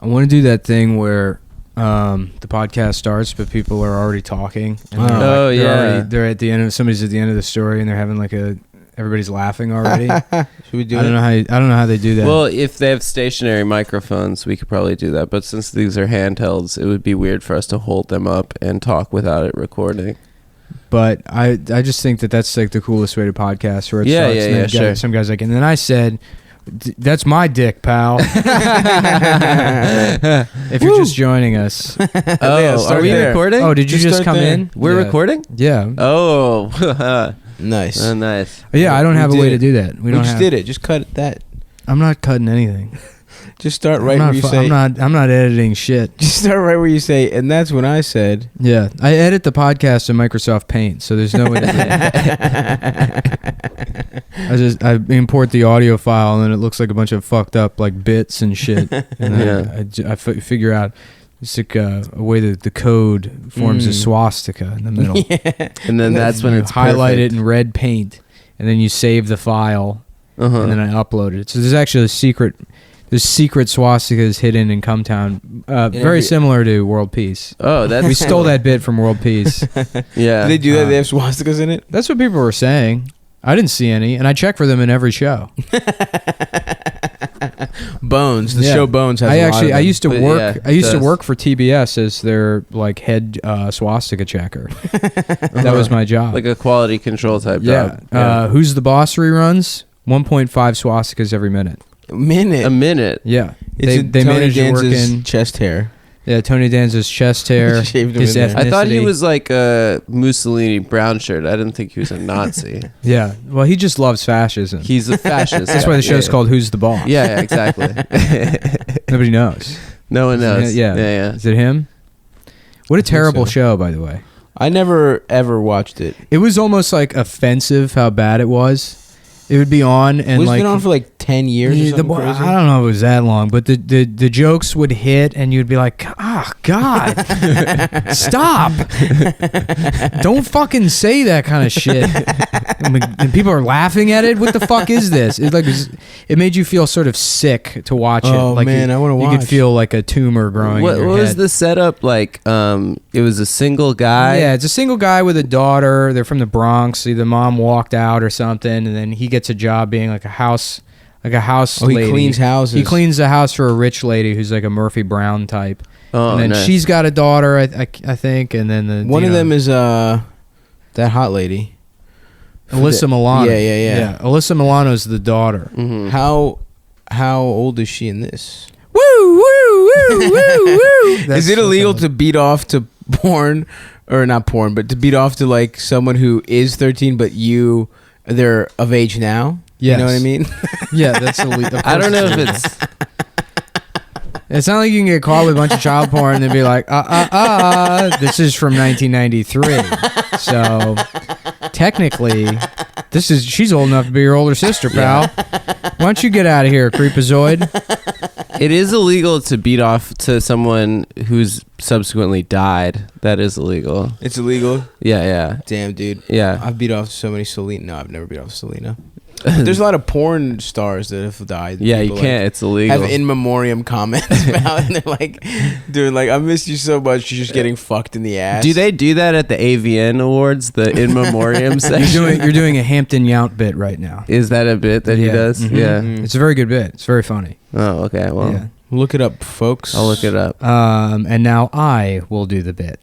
I want to do that thing where the podcast starts, but people are already talking. And they're at the end of somebody's at the end of the story, and they're having like everybody's laughing already. Should we do I don't know how they do that. Well, if they have stationary microphones, we could probably do that. But since these are handhelds, it would be weird for us to hold them up and talk without it recording. But I just think that's like the coolest way to podcast. Where it starts and then sure. Some guy's like, and then I said, "That's my dick, pal." If you're just joining us. Are we recording? Oh, did you just come in? We're recording? Yeah. Oh, nice. Oh, nice. Yeah, I don't have a way to do that. We just did it. Just cut that. I'm not cutting anything. Just start right where you say. I'm not editing shit. Just start right where you say, and that's when I said. Yeah, I edit the podcast in Microsoft Paint, so there's no way to I import the audio file, and then it looks like a bunch of fucked up like bits and shit. And then I figure out it's like a way that the code forms a swastika in the middle. Yeah. And then that's when it's highlight perfect. it in red paint, and then you save the file, and then I upload it. So there's actually there's secret swastikas hidden in Cumtown, very similar to World Peace. Oh, we stole that bit from World Peace. Yeah. Do they do that? They have swastikas in it? That's what people were saying. I didn't see any, and I check for them in every show. Bones, the show Bones has a lot of them. I used to work. Yeah, I used to work for TBS as their like head swastika checker. That was my job. Like a quality control type job. Who's the Boss reruns? 1.5 swastikas every minute. A minute. Yeah. They manage Danza's chest hair. Yeah, Tony Danza's chest hair. His ethnicity. I thought he was like a Mussolini brown shirt. I didn't think he was a Nazi. Yeah. Well, he just loves fascism. He's a fascist. That's why the show's called Who's the Boss? Yeah, exactly. Nobody knows. No one knows. Yeah. Is it him? What a terrible show, by the way. I never ever watched it. It was almost like offensive how bad it was. It would be on and was like it on for like 10 years or something crazy? I don't know if it was that long, but the jokes would hit and you'd be like, God, stop. Don't fucking say that kind of shit. And people are laughing at it. What the fuck is this? It made you feel sort of sick to watch it. Oh, like man, I want to watch. You could feel like a tumor growing in your What head. was the setup like? It was a single guy? Yeah, it's a single guy with a daughter. They're from the Bronx. The mom walked out or something, and then he gets a job being like a house lady. He cleans houses. He cleans the house for a rich lady who's like a Murphy Brown type. Oh, and then nice. she's got a daughter, I think, and then one of them is that hot lady, Alyssa Milano. Yeah. Alyssa Milano's the daughter. Mm-hmm. How old is she in this? Woo woo woo woo woo. Is it illegal to beat off to porn, or not porn, but to beat off to like someone who is 13, but they're of age now? Yes. You know what I mean? Yeah, that's illegal. I don't know if it's... It's not like you can get caught with a bunch of child porn and then be like, this is from 1993. So technically, she's old enough to be your older sister, pal. Why don't you get out of here, creepazoid? It is illegal to beat off to someone who's subsequently died. That is illegal. It's illegal? Yeah. Damn, dude. Yeah. I've beat off so many Selena. No, I've never beat off Selena. There's a lot of porn stars that have died. Yeah, you can't. It's illegal. Have in memoriam comments about, and they're like, dude, like, I miss you so much. You're just getting fucked in the ass. Do they do that at the AVN Awards, the in memoriam section? You're doing a Hampton Yount bit right now. Is that a bit that he does? Mm-hmm. Yeah. Mm-hmm. It's a very good bit. It's very funny. Oh, okay. Well, yeah. Look it up, folks. I'll look it up. And now I will do the bit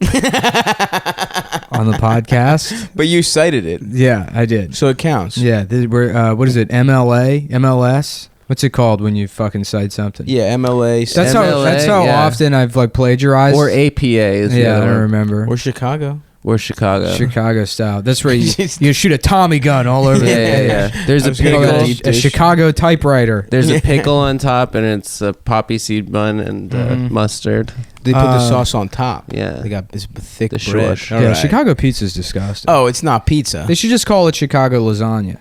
on the podcast. But you cited it. Yeah, I did. So it counts. Yeah. What is it? MLA? MLS? What's it called when you fucking cite something? Yeah, MLA. That's how often I've like plagiarized. Or APA is the I other don't one. remember. Or Chicago. Or Chicago. Chicago style. That's where you shoot a Tommy gun all over. Yeah. There's a pickle. A Chicago typewriter. There's a pickle on top, and it's a poppy seed bun and mustard. They put the sauce on top. Yeah. They got this thick The bread. shush. All Yeah, right. Chicago pizza is disgusting. Oh, it's not pizza. They should just call it Chicago lasagna.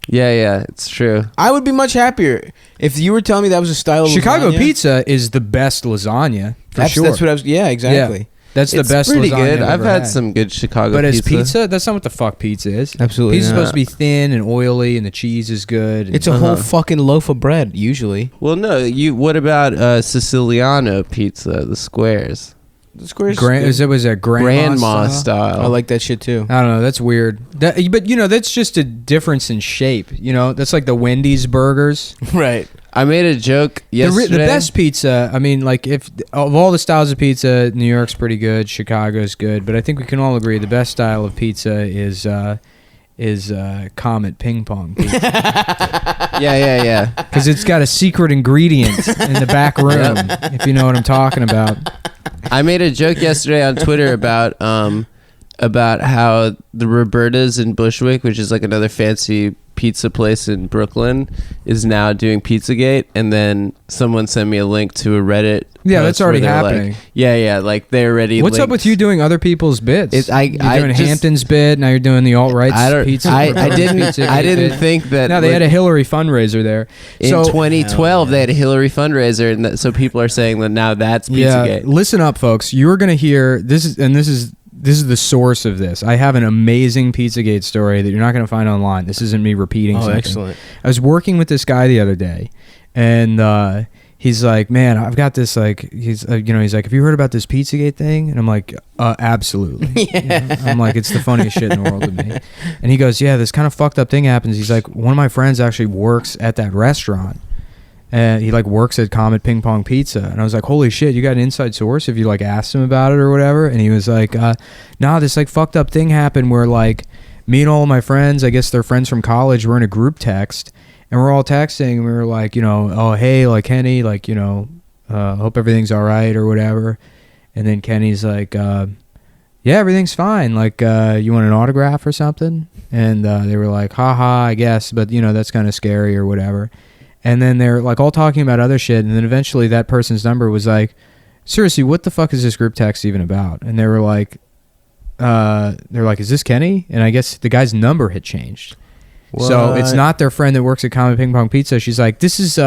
Yeah, it's true. I would be much happier if you were telling me that was a style of Chicago lasagna. pizza is the best lasagna for sure. That's what I was. Yeah, exactly. That's the It's best pretty lasagna good. I've ever had some good Chicago But pizza. as pizza, that's not what the fuck pizza is. Absolutely Pizza's not. supposed to be thin and oily, and the cheese is good. It's a whole fucking loaf of bread, usually. Well, no. What about Siciliano pizza? The squares. The squares. was that Grandma style. I like that shit too. I don't know. That's weird. But that's just a difference in shape. That's like the Wendy's burgers. Right. I made a joke yesterday. The best pizza. I mean, like if of all the styles of pizza, New York's pretty good. Chicago's good, but I think we can all agree the best style of pizza is Comet ping pong pizza. Yeah. Because it's got a secret ingredient in the back room. If you know what I'm talking about. I made a joke yesterday on Twitter about how the Roberta's in Bushwick, which is like another fancy pizza place in Brooklyn, is now doing Pizzagate, and then someone sent me a link to a Reddit. Yeah, that's post already where they're happening. Like, yeah, like they already. What's up with you doing other people's bits? You're you're doing Hampton's bit. Now you're doing the alt-right pizza. I didn't think that. No, they had a Hillary fundraiser there. In 2012, they had a Hillary fundraiser, and so people are saying that now that's Pizzagate. Yeah, listen up, folks. You're gonna hear this is the source of this. I have an amazing Pizzagate story that you're not going to find online. This isn't me repeating something. Excellent. I was working with this guy the other day, and he's like, man, I've got this, like, he's like, have you heard about this Pizzagate thing? And I'm like, absolutely. Yeah. I'm like, it's the funniest shit in the world to me. And he goes, yeah, this kind of fucked up thing happens. He's like, one of my friends actually works at that restaurant. And he like works at Comet Ping Pong Pizza. And I was like, holy shit, you got an inside source if you like asked him about it or whatever? And he was like, nah, this like fucked up thing happened where like me and all of my friends, I guess they're friends from college, we're in a group text and we're all texting and we were like, oh, hey, like Kenny, like, hope everything's all right or whatever. And then Kenny's like, yeah, everything's fine. Like, you want an autograph or something? And they were like, haha, I guess, but that's kind of scary or whatever. And then they're like all talking about other shit. And then eventually that person's number was like, seriously, what the fuck is this group text even about? And they were like, is this Kenny? And I guess the guy's number had changed. What? So it's not their friend that works at Comet Ping Pong Pizza. She's like, this is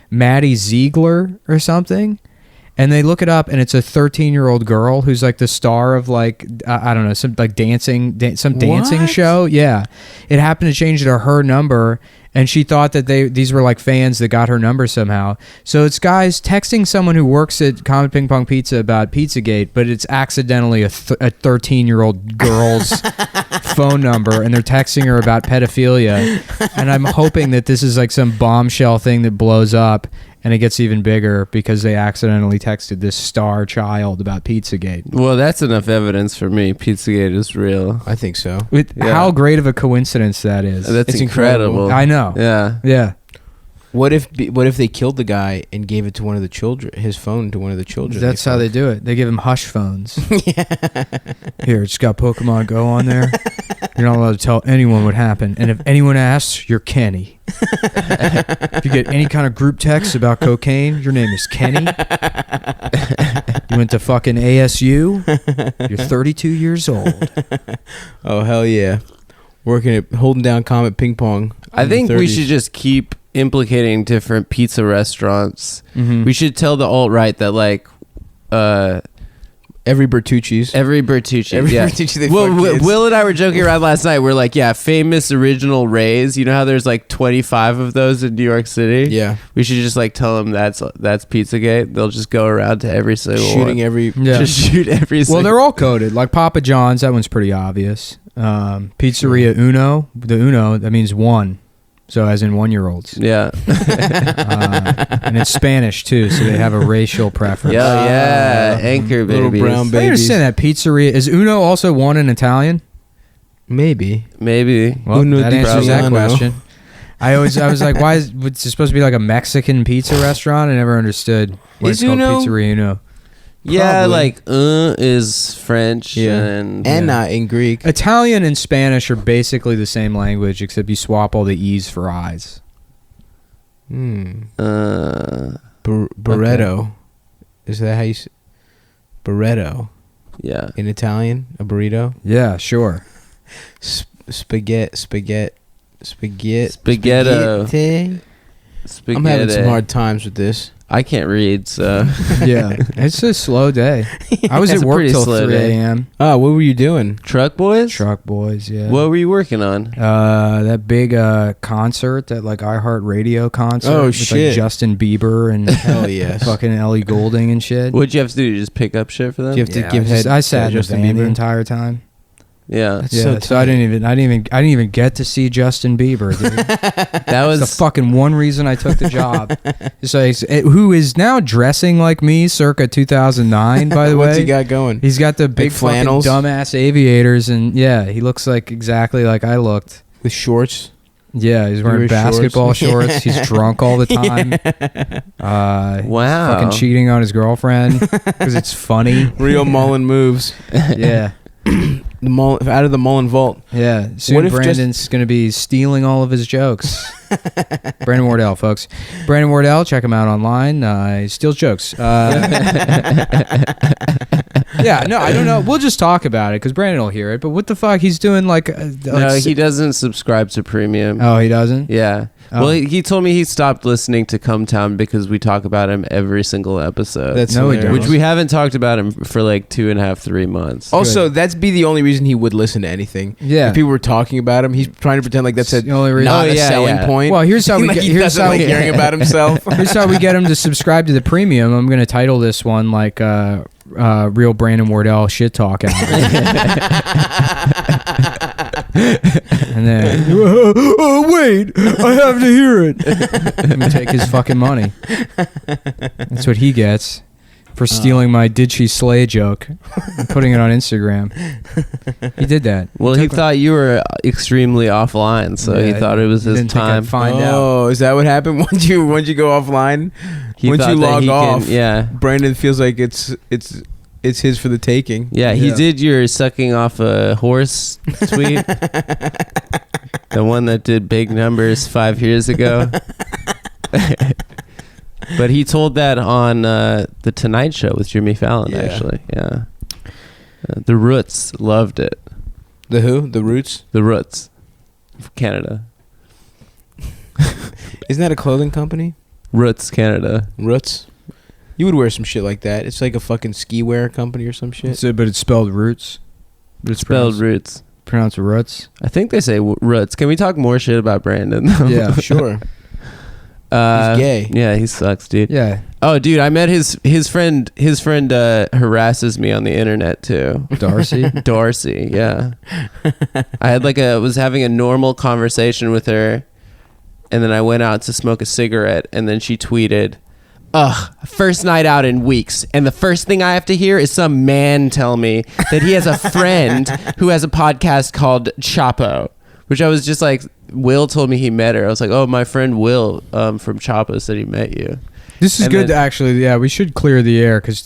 Maddie Ziegler or something. And they look it up, and it's a 13-year-old girl who's like the star of like I don't know, some like dancing show. Yeah, it happened to change to her number, and she thought that these were like fans that got her number somehow. So it's guys texting someone who works at Comet Ping Pong Pizza about Pizzagate, but it's accidentally a 13-year-old girl's phone number, and they're texting her about pedophilia. And I'm hoping that this is like some bombshell thing that blows up. And it gets even bigger because they accidentally texted this star child about Pizzagate. Well, that's enough evidence for me. Pizzagate is real. I think so. How great of a coincidence that is. That's incredible. I know. Yeah. What if they killed the guy and gave it to one of the children, his phone to one of the children? That's how they do it. They give him hush phones. Here, it's got Pokemon Go on there. You're not allowed to tell anyone what happened. And if anyone asks, you're Kenny. If you get any kind of group text about cocaine, your name is Kenny. You went to fucking ASU. You're 32 years old. Oh, hell yeah. Holding down Comet Ping Pong. I think we should just keep implicating different pizza restaurants. Mm-hmm. We should tell the alt-right that like every Bertucci's yeah. Bertucci they Will and I were joking around last night. We're like, yeah, famous original Rays. You know how there's like 25 of those in New York City? Yeah. We should just like tell them that's Pizzagate. They'll just go around to every single shooting one. Just shoot every single. Well, they're all coded. Like Papa John's, that one's pretty obvious. Pizzeria Uno, the Uno, that means one. So as in 1-year-olds. Yeah. And it's Spanish too, so they have a racial preference. Yeah, anchor babies. Little brown babies. I understand that pizzeria. Is Uno also one in Italian? Maybe. Well, Uno that di answers that Milano. question. I was like, why is it supposed to be like a Mexican pizza restaurant? I never understood why it's called Pizzeria Uno. Yeah, Probably. like is French and not in Greek. Italian and Spanish are basically the same language, except you swap all the E's for I's. Burrito. Okay. Is that how you say Burrito? Yeah. In Italian, a burrito? Yeah, sure. Spaghetti. Spaghetto. I'm having some hard times with this. I can't read, so Yeah, it's a slow day. I was It's at a work pretty till slow 3 day. a.m. Oh, what were you doing? Truck Boys. Truck boys, yeah. What were you working on? That big concert, that like iHeartRadio concert. Oh, with shit. Like Justin Bieber and Hell yes. fucking Ellie Goulding and shit. What'd you have to do? Just pick up shit for them? Do you have to Yeah, give head I sat to in the Justin van the Bieber? entire time. Yeah, That's Yeah, so I didn't even get to see Justin Bieber, dude. that That's the was fucking one reason I took the job. It's like, who is now dressing like me circa 2009, by the way. What's he got going? He's got the big fucking flannels? dumbass aviators, and yeah, he looks like exactly like I looked. With shorts? Yeah, he's wearing Wear basketball shorts. shorts. He's drunk all the time. wow. Fucking cheating on his girlfriend because it's funny. Real Mullen moves. Yeah, The Mullen, out of the Mullen vault. yeah. Soon What if Brandon's gonna be stealing all of his jokes. Brandon Wardell, folks. Brandon Wardell, check him out online. He steals jokes. Yeah, no, I don't know. We'll just talk about it because Brandon will hear it. But what the fuck? He's doing like No, he doesn't subscribe to premium. Oh, he doesn't? Yeah. Oh. Well, he told me he stopped listening to Come Town because we talk about him every single episode. That's No, we hilarious. don't. which we haven't talked about him for like 2.5, 3 months. Also, that's be the only reason he would listen to anything. Yeah. If people were talking about him, he's trying to pretend like that's It's the only reason. not Oh, a yeah, selling yeah. point. Well, here's how we Like get. he Here's doesn't how like we hearing about himself. Here's how we get him to subscribe to the premium. I'm going to title this one like Real Brandon Wardell Shit Talk Hour. And then, oh, wait, I have to hear it. Let me take his fucking money. That's what he gets for stealing my "Did she slay" joke and putting it on Instagram. He did that. Well, he thought you were extremely offline, so he Yeah, thought it was he his didn't think I'd time. find out. Oh, is that what happened once you go offline? He Once thought you that log he off, yeah. Brandon feels like it's his for the taking. Yeah, he Yeah. did your sucking off a horse tweet. The one that did big numbers 5 years ago. But he told that on The Tonight Show with Jimmy Fallon, Yeah. actually. Yeah. The Roots loved it. The who? The Roots? The Roots. Canada. Isn't that a clothing company? Roots, Canada. Roots? You would wear some shit like that. It's like a fucking ski wear company or some shit. But it's spelled roots. But it's Spelled Roots. pronounced roots. I think they say Roots. Can we talk more shit about Brandon? Yeah. Sure. He's gay. Yeah, he sucks, dude. Yeah. Oh, dude, I met his friend. His friend harasses me on the internet too. Darcy. Darcy, yeah. I had was having a normal conversation with her, and then I went out to smoke a cigarette, and then she tweeted, "Ugh, first night out in weeks, and the first thing I have to hear is some man tell me that he has a friend who has a podcast called Chapo," which I was just like, Will told me he met her. I was like, oh, my friend Will from Chapo said he met you. This is And good. then- Actually, yeah, we should clear the air because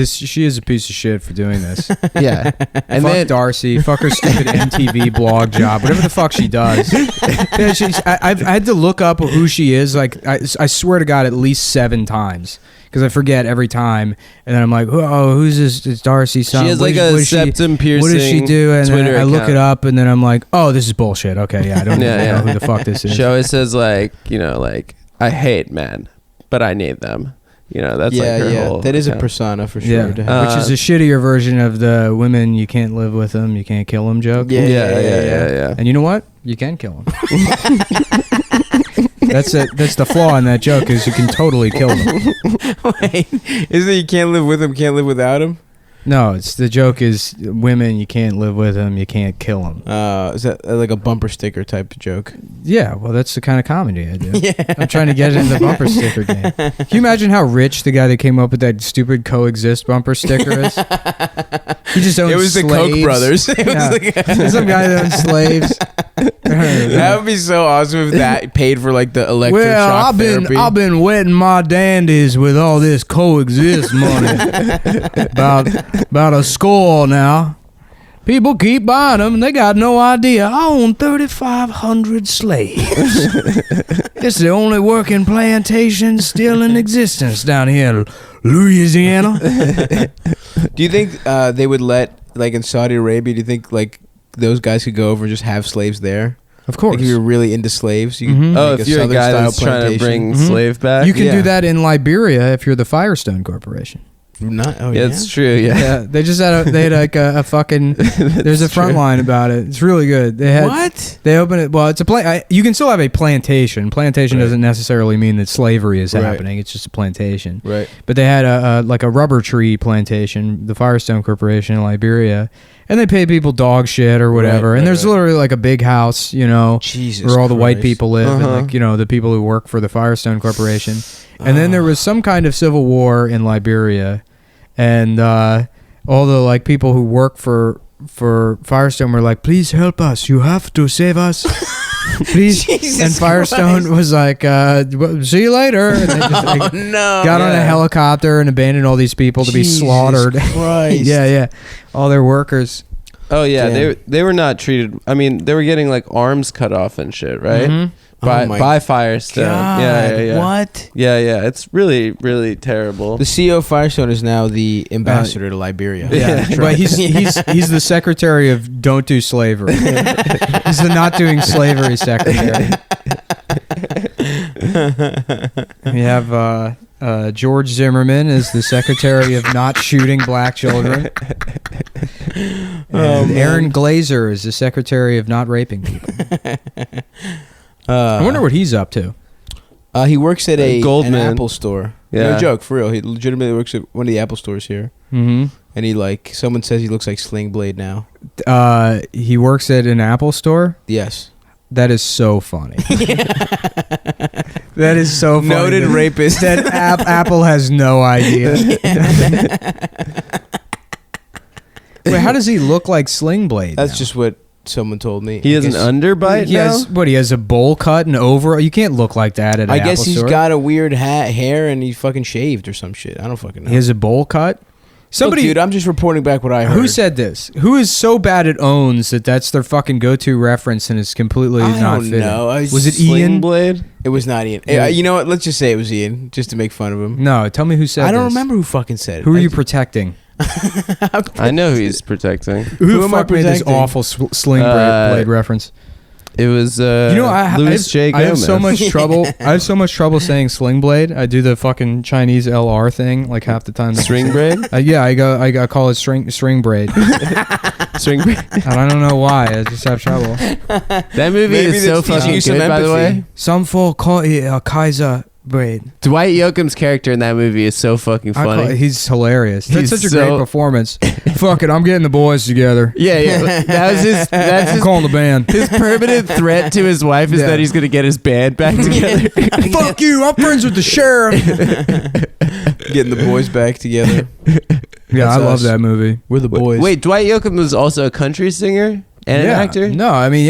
she is a piece of shit for doing this. Yeah. And fuck then Darcy. Fuck her stupid MTV blog job. Whatever the fuck she does. Yeah, I had to look up who she is. Like I swear to God, at least 7 times because I forget every time. And then I'm like, oh, who's this? It's Darcy. she has What like is- a septum piercing. What does she do? And Twitter then I look account. it up, and then I'm like, oh, this is bullshit. Okay, yeah, I don't Yeah, even yeah. know who the fuck this is. She always says like, I hate men, but I need them. That's yeah, like her yeah. whole That is a account. persona for sure. Yeah, to have. which is a shittier version of the women you can't live with them, you can't kill them joke. Yeah. Yeah. And you know what? You can kill them. That's it. That's the flaw in that joke is you can totally kill them. Wait, isn't it you can't live with him, can't live without him? No, it's the joke is women you can't live with them, you can't kill them. Is that like a bumper sticker type of joke? Yeah, well, that's the kind of comedy I do. Yeah. I'm trying to get into the bumper sticker game. Can you imagine how rich the guy that came up with that stupid coexist bumper sticker is? He just owns It was the slaves. Koch brothers. It was Yeah. like Some guy that owns slaves. that would be so awesome if that paid for like the electroshock Well, therapy. I've been wetting my dandies with all this coexist money. about a score now. People keep buying them, and they got no idea. I own 3,500 slaves. It's the only working plantation still in existence down here in Louisiana. Do you think they would let, like in Saudi Arabia, do you think like those guys could go over and just have slaves there? Of course. Like if you're really into slaves, you Mhm. could Oh, make if you're a Southern guy style that's trying to plantation. bring slave back. You can Yeah. do that in Liberia if you're the Firestone Corporation. Not, oh, Yeah, it's true. Yeah. Yeah, they just had like a fucking. There's a front line about it. It's really good. They had What? They open it. Well, it's a you can still have a plantation. Plantation Right. doesn't necessarily mean that slavery is Right. happening. It's just a plantation. Right. But they had a like a rubber tree plantation, the Firestone Corporation in Liberia, and they pay people dog shit or whatever. Right, and right, there's right. literally like a big house, you know, Jesus where all the white Christ. people live, and Uh-huh. like the people who work for the Firestone Corporation. And then there was some kind of civil war in Liberia, and all the like people who work for Firestone were like, "Please help us! You have to save us, please!" Jesus and Firestone Christ. was like, "See you later." And they just like, No. got on a Yeah. helicopter and abandoned all these people to be Jesus slaughtered. Christ. yeah, all their workers. Oh yeah, Damn. they were not treated. I mean, they were getting like arms cut off and shit, right? Mhm. By Oh my by Firestone. God. Yeah. What? Yeah. It's really, really terrible. The CEO of Firestone is now the ambassador to Liberia. Yeah, but he's the secretary of Don't Do Slavery. He's the Not Doing Slavery secretary. We have George Zimmerman is the secretary of Not Shooting Black Children. And Aaron Glazer is the secretary of Not Raping People. I wonder what he's up to. He works at an Goldman. Apple store. Yeah. No joke, for real. He legitimately works at one of the Apple stores here. Mm-hmm. And he someone says he looks like Sling Blade now. He works at an Apple store. Yes. That is so funny. That is so funny. Noted that- rapist. That Apple has no idea. Wait, how does he look like Sling Blade? That's now? just what someone told me. He has an guess- underbite He now. has what? He has a bowl cut and over. You can't look like that at an I Apple guess he's store. got a weird hair and he fucking shaved or some shit. I don't fucking know. He has a bowl cut. Somebody, Look, dude, I'm just reporting back what I heard. who said this? Who is so bad at owns that that's their fucking go-to reference and it's completely I not don't fitting? know. Was it Sling Ian? Blade? It was not Ian. Yeah. You know what? Let's just say it was Ian, just to make fun of him. No, tell me who said. I don't this. remember who fucking said it. Who are you protecting? I know who he's protecting. Who Who the am I fuck made this protecting? awful Sling Blade reference? It was I Louis J. Gomez. have so much trouble. I have so much trouble saying Sling Blade. I do the fucking Chinese LR thing like half the time. String braid. Yeah, I call it string braid. String braid. And I don't know why. I just have trouble. That movie Maybe is so that's teaching fucking you some good, by the empathy. way. Some folk call it Kaiser braid. Dwight Yoakam's character in that movie is so fucking funny. He's hilarious. That's He's such a so- great performance. Fuck it, I'm getting the boys together. Yeah. That was his. That's I'm his. calling the band. His permanent threat to his wife is Yeah. that he's gonna get his band back together. Fuck you, I'm friends with the sheriff. Getting the boys back together. Yeah, That's I love us. that movie. We're the boys. Wait, Dwight Yoakam was also a country singer and Yeah. an actor. No, I mean,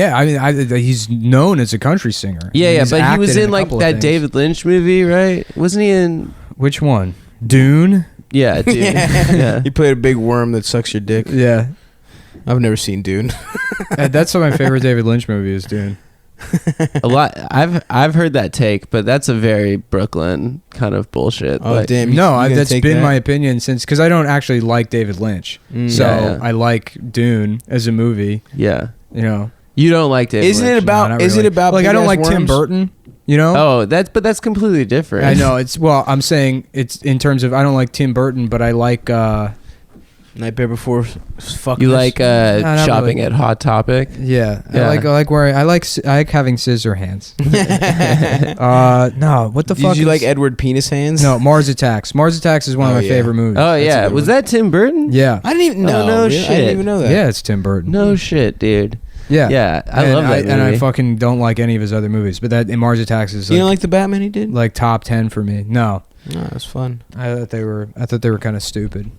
he's known as a country singer. Yeah, He's but he was acted in a like couple of that things. David Lynch movie, right? Wasn't he in? Which one? Dune? Yeah, dude. Yeah. He played a big worm that sucks your dick. Yeah. I've never seen Dune. That's my favorite David Lynch movie is Dune. A lot. I've heard that take, but that's a very Brooklyn kind of bullshit. Oh, Like, damn. That's been my opinion since, because I don't actually like David Lynch. So Yeah. I like Dune as a movie, Yeah. you know. You don't like David Isn't Lynch. it about? No, not Is really. it about? Like, I don't big-ass like Tim worms? Burton, you know? Oh, that's completely different. I know. I'm saying it's in terms of, I don't like Tim Burton, but I like, Nightmare Before fuck. You like not shopping really. at Hot Topic? yeah. Yeah. I like having scissor hands. No, what the fuck Did you is- like Edward Penis Hands? No, Mars Attacks. Mars Attacks is one of Oh, my yeah. favorite movies. Oh That's a yeah, good was one. that Tim Burton? Yeah. I didn't even know. no really. I shit. didn't even know that. Yeah, it's Tim Burton. No shit, dude. Yeah. Yeah, I And love that And I movie. fucking don't like any of his other movies, but that in Mars Attacks is You like, don't like the Batman he did? like top 10 for me. No, No, that's fun. I thought they were kind of stupid.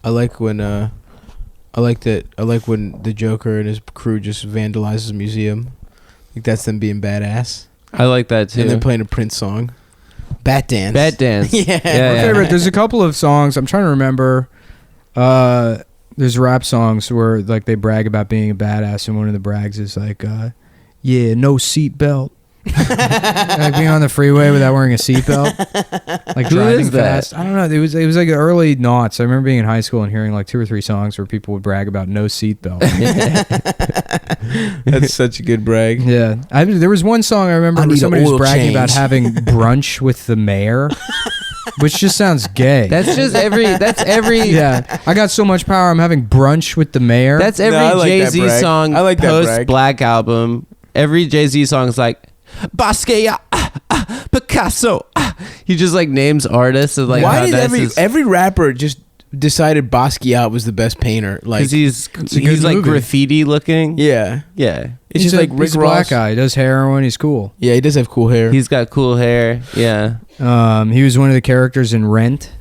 I like when I like when the Joker and his crew just vandalizes a museum. Like that's them being badass. I like that too. And then playing a Prince song. Bat Dance. Bat Dance. Yeah. My Yeah. favorite. There's a couple of songs I'm trying to remember. There's rap songs where like they brag about being a badass, and one of the brags is like, "Yeah, no seat belt, Like being on the freeway without wearing a seatbelt, like Who driving is that? fast. I don't know. It was like the early noughts. I remember being in high school and hearing like 2 or 3 songs where people would brag about no seatbelt. That's such a good brag. Yeah, there was one song I remember I where need somebody an was oil bragging change. about having brunch with the mayor, which just sounds gay. That's just every. That's every. Yeah, I got so much power. I'm having brunch with the mayor. That's every No, I like that Jay-Z brag. song I like that post brag. Black album. Every Jay-Z song is like Basquiat, Picasso. He just like names artists and like Why how did nice every rapper just decided Basquiat was the best painter? Like, because he's a good like movie. graffiti looking. yeah, Yeah. it's He's just like Rick he's a Ross. black guy. He does heroin. He's cool. Yeah, he does have cool hair. He's got cool hair. Yeah. He was one of the characters in Rent.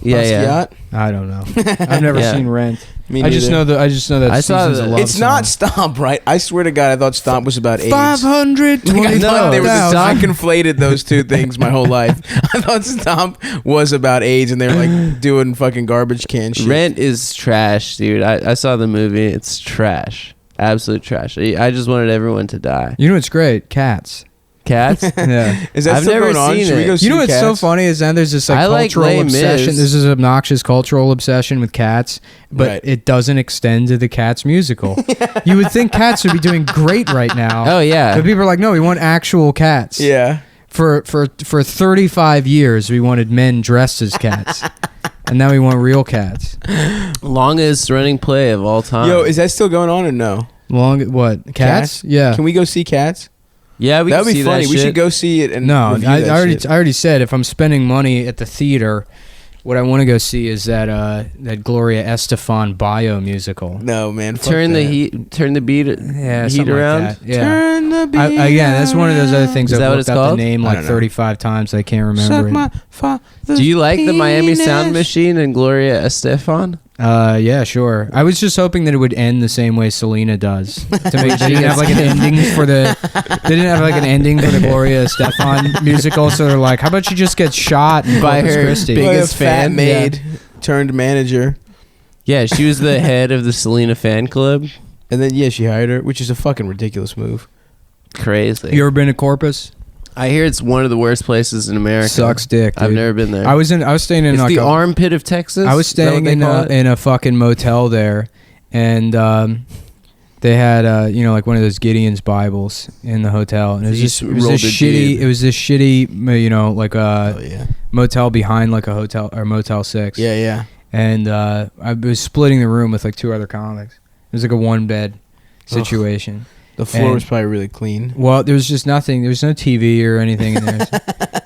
Yeah. Yeah. Basquiat? I don't know. I've never Yeah. seen Rent. Me I just neither. know that. I saw Seasons of the- Love It's not song. Stomp, right? I swear to God, I thought Stomp was about AIDS. 520. Like, I thought they were No, I Stomp- conflated those two things my whole life. I thought Stomp was about AIDS and they were like doing fucking garbage can shit. Rent is trash, dude. I saw the movie. It's trash. Absolute trash. I just wanted everyone to die. You know what's great? Cats. Cats? Yeah. Is that I've still never going on? seen Should we it. go see You know what's so Cats? funny is that there's this like I like cultural Les obsession. Mis. There's this obnoxious cultural obsession with Cats, but Right. it doesn't extend to the Cats musical. You would think Cats would be doing great right now. Oh yeah. But people are like, no, we want actual cats. Yeah. For 35 years, we wanted men dressed as cats, and now we want real cats. Longest running play of all time. Yo, is that still going on or no? Long what? Cats? Cats? Yeah. Can we go see Cats? yeah, we That would can be see funny. that We shit. should go see it and No, review I that shit. already said if I'm spending money at the theater, what I want to go see is that Gloria Estefan bio musical. No, man. Fuck turn the that. heat, turn the beat, Yeah, heat something around. Like that. Yeah. Turn the beat. Again, that's one of those other things Is that I've what looked it's up the called? name I like don't know. 35 times. I can't Suck remember my it. father's Do you like the Miami Sound penis. Machine and Gloria Estefan? Yeah, sure. I was just hoping that it would end the same way Selena does. To make, they didn't have like an ending for the. They didn't have like an ending for the Gloria Estefan musical, so they're like, how about she just get shot in By Corpus her Christi? big- Like a biggest fat fan? maid turned manager. Yeah, she was the head of the Selena fan club. And then, yeah, she hired her, which is a fucking ridiculous move. Crazy. You ever been to Corpus? I hear it's one of the worst places in America. Sucks dick. Dude. I've never been there. I was staying in It's like the a, armpit of Texas. I was Is that what staying they call it? in a fucking motel there, and they had like one of those Gideon's Bibles in the hotel, and it was So you just it was rolled this a shitty. dude. It was this shitty, like Oh, yeah. motel behind like a hotel or Motel 6. Yeah, yeah. And I was splitting the room with like 2 other comics. It was like a 1-bed situation. The floor And- was probably really clean. Well, there was just nothing. There was no TV or anything in there.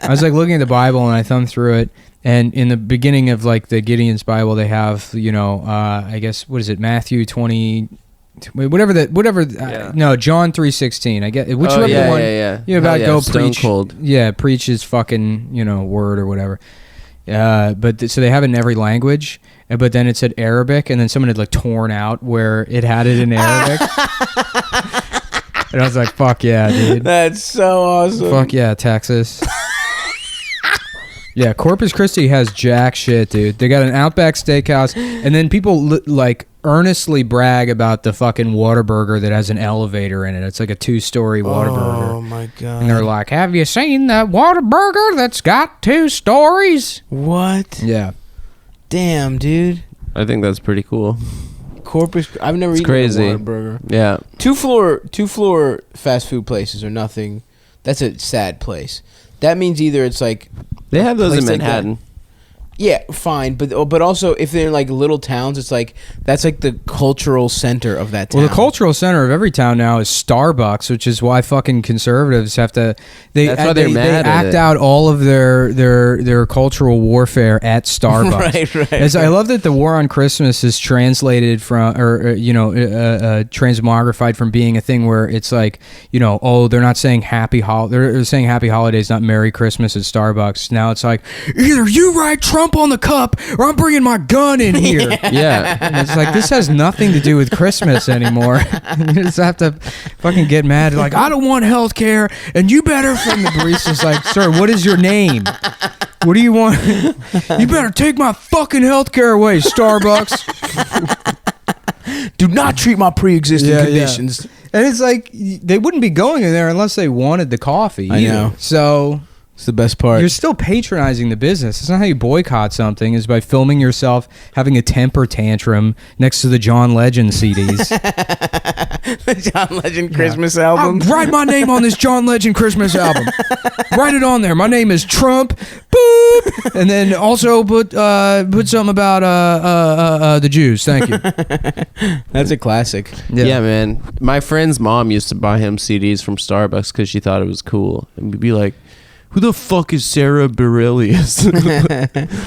I was like looking at the Bible and I thumbed through it. And in the beginning of like the Gideon's Bible, they have, I guess, what is it? Matthew 20, Yeah. no, John 3:16. I get whichever Oh, yeah, one. yeah. You know, about Hell go Stone preach. Cold. Yeah, preach his fucking, word or whatever. So they have it in every language, but then it said Arabic, and then someone had like torn out where it had it in Arabic. And I was like, fuck yeah, dude. That's so awesome. Fuck yeah, Texas. Yeah, Corpus Christi has jack shit, dude. They got an Outback Steakhouse, and then people like earnestly brag about the fucking Whataburger that has an elevator in it. It's like a 2-story Whataburger. Oh, my God. And they're like, have you seen the Whataburger that's got 2 stories? What? Yeah. Damn, dude. I think that's pretty cool. Corpus. I've never It's eaten crazy. a Whataburger. Yeah. Two floor fast food places are nothing. That's a sad place. That means either it's like, They have those in Place like that. Manhattan. yeah, fine, but also if they're in like little towns, it's like that's like the cultural center of that town. Well, the cultural center of every town now is Starbucks, which is why fucking conservatives have to. That's why they're mad at act it. out all of their cultural warfare at Starbucks. right. I love that the war on Christmas is translated from, or transmogrified from being a thing where it's like, they're not saying they're saying happy holidays, not Merry Christmas at Starbucks. Now it's like, either you write Trump on the cup or I'm bringing my gun in here. Yeah. And it's like, this has nothing to do with Christmas anymore. You just have to fucking get mad. Like, I don't want health care, and you better, from the barista's like, sir, what is your name? What do you want? You better take my fucking health care away, Starbucks. Do not treat my pre-existing conditions. And it's like they wouldn't be going in there unless they wanted the coffee. I know. So It's the best part. you're still patronizing the business. It's not how you boycott something. Is by filming yourself having a temper tantrum next to the John Legend CDs. The John Legend Christmas album. Write my name on this John Legend Christmas album. Write it on there. My name is Trump. Boop. And then also put something about the Jews. Thank you. That's a classic. Yeah, man. My friend's mom used to buy him CDs from Starbucks because she thought it was cool, and we'd be like, "Who the fuck is Sarah Bareilles?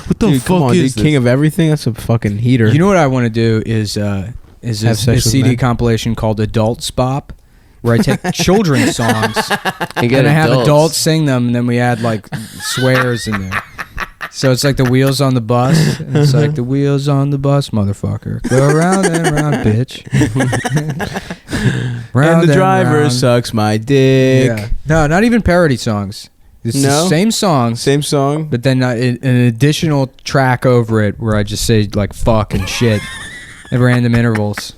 What the Dude, come fuck on, is dude, King this?" of everything. That's a fucking heater. You know what I want to do is Have a sex with CD men? compilation called Adults Bop, where I take children's songs And get and I have adults sing them, and then we add like swears in there. So it's like the wheels on the bus. And it's like the wheels on the bus, motherfucker. Go round and round, bitch. Round and the driver round. sucks my dick. Yeah. No, not even parody songs. It's the No? same songs, Same song. but then an additional track over it where I just say like fuck and shit at random intervals.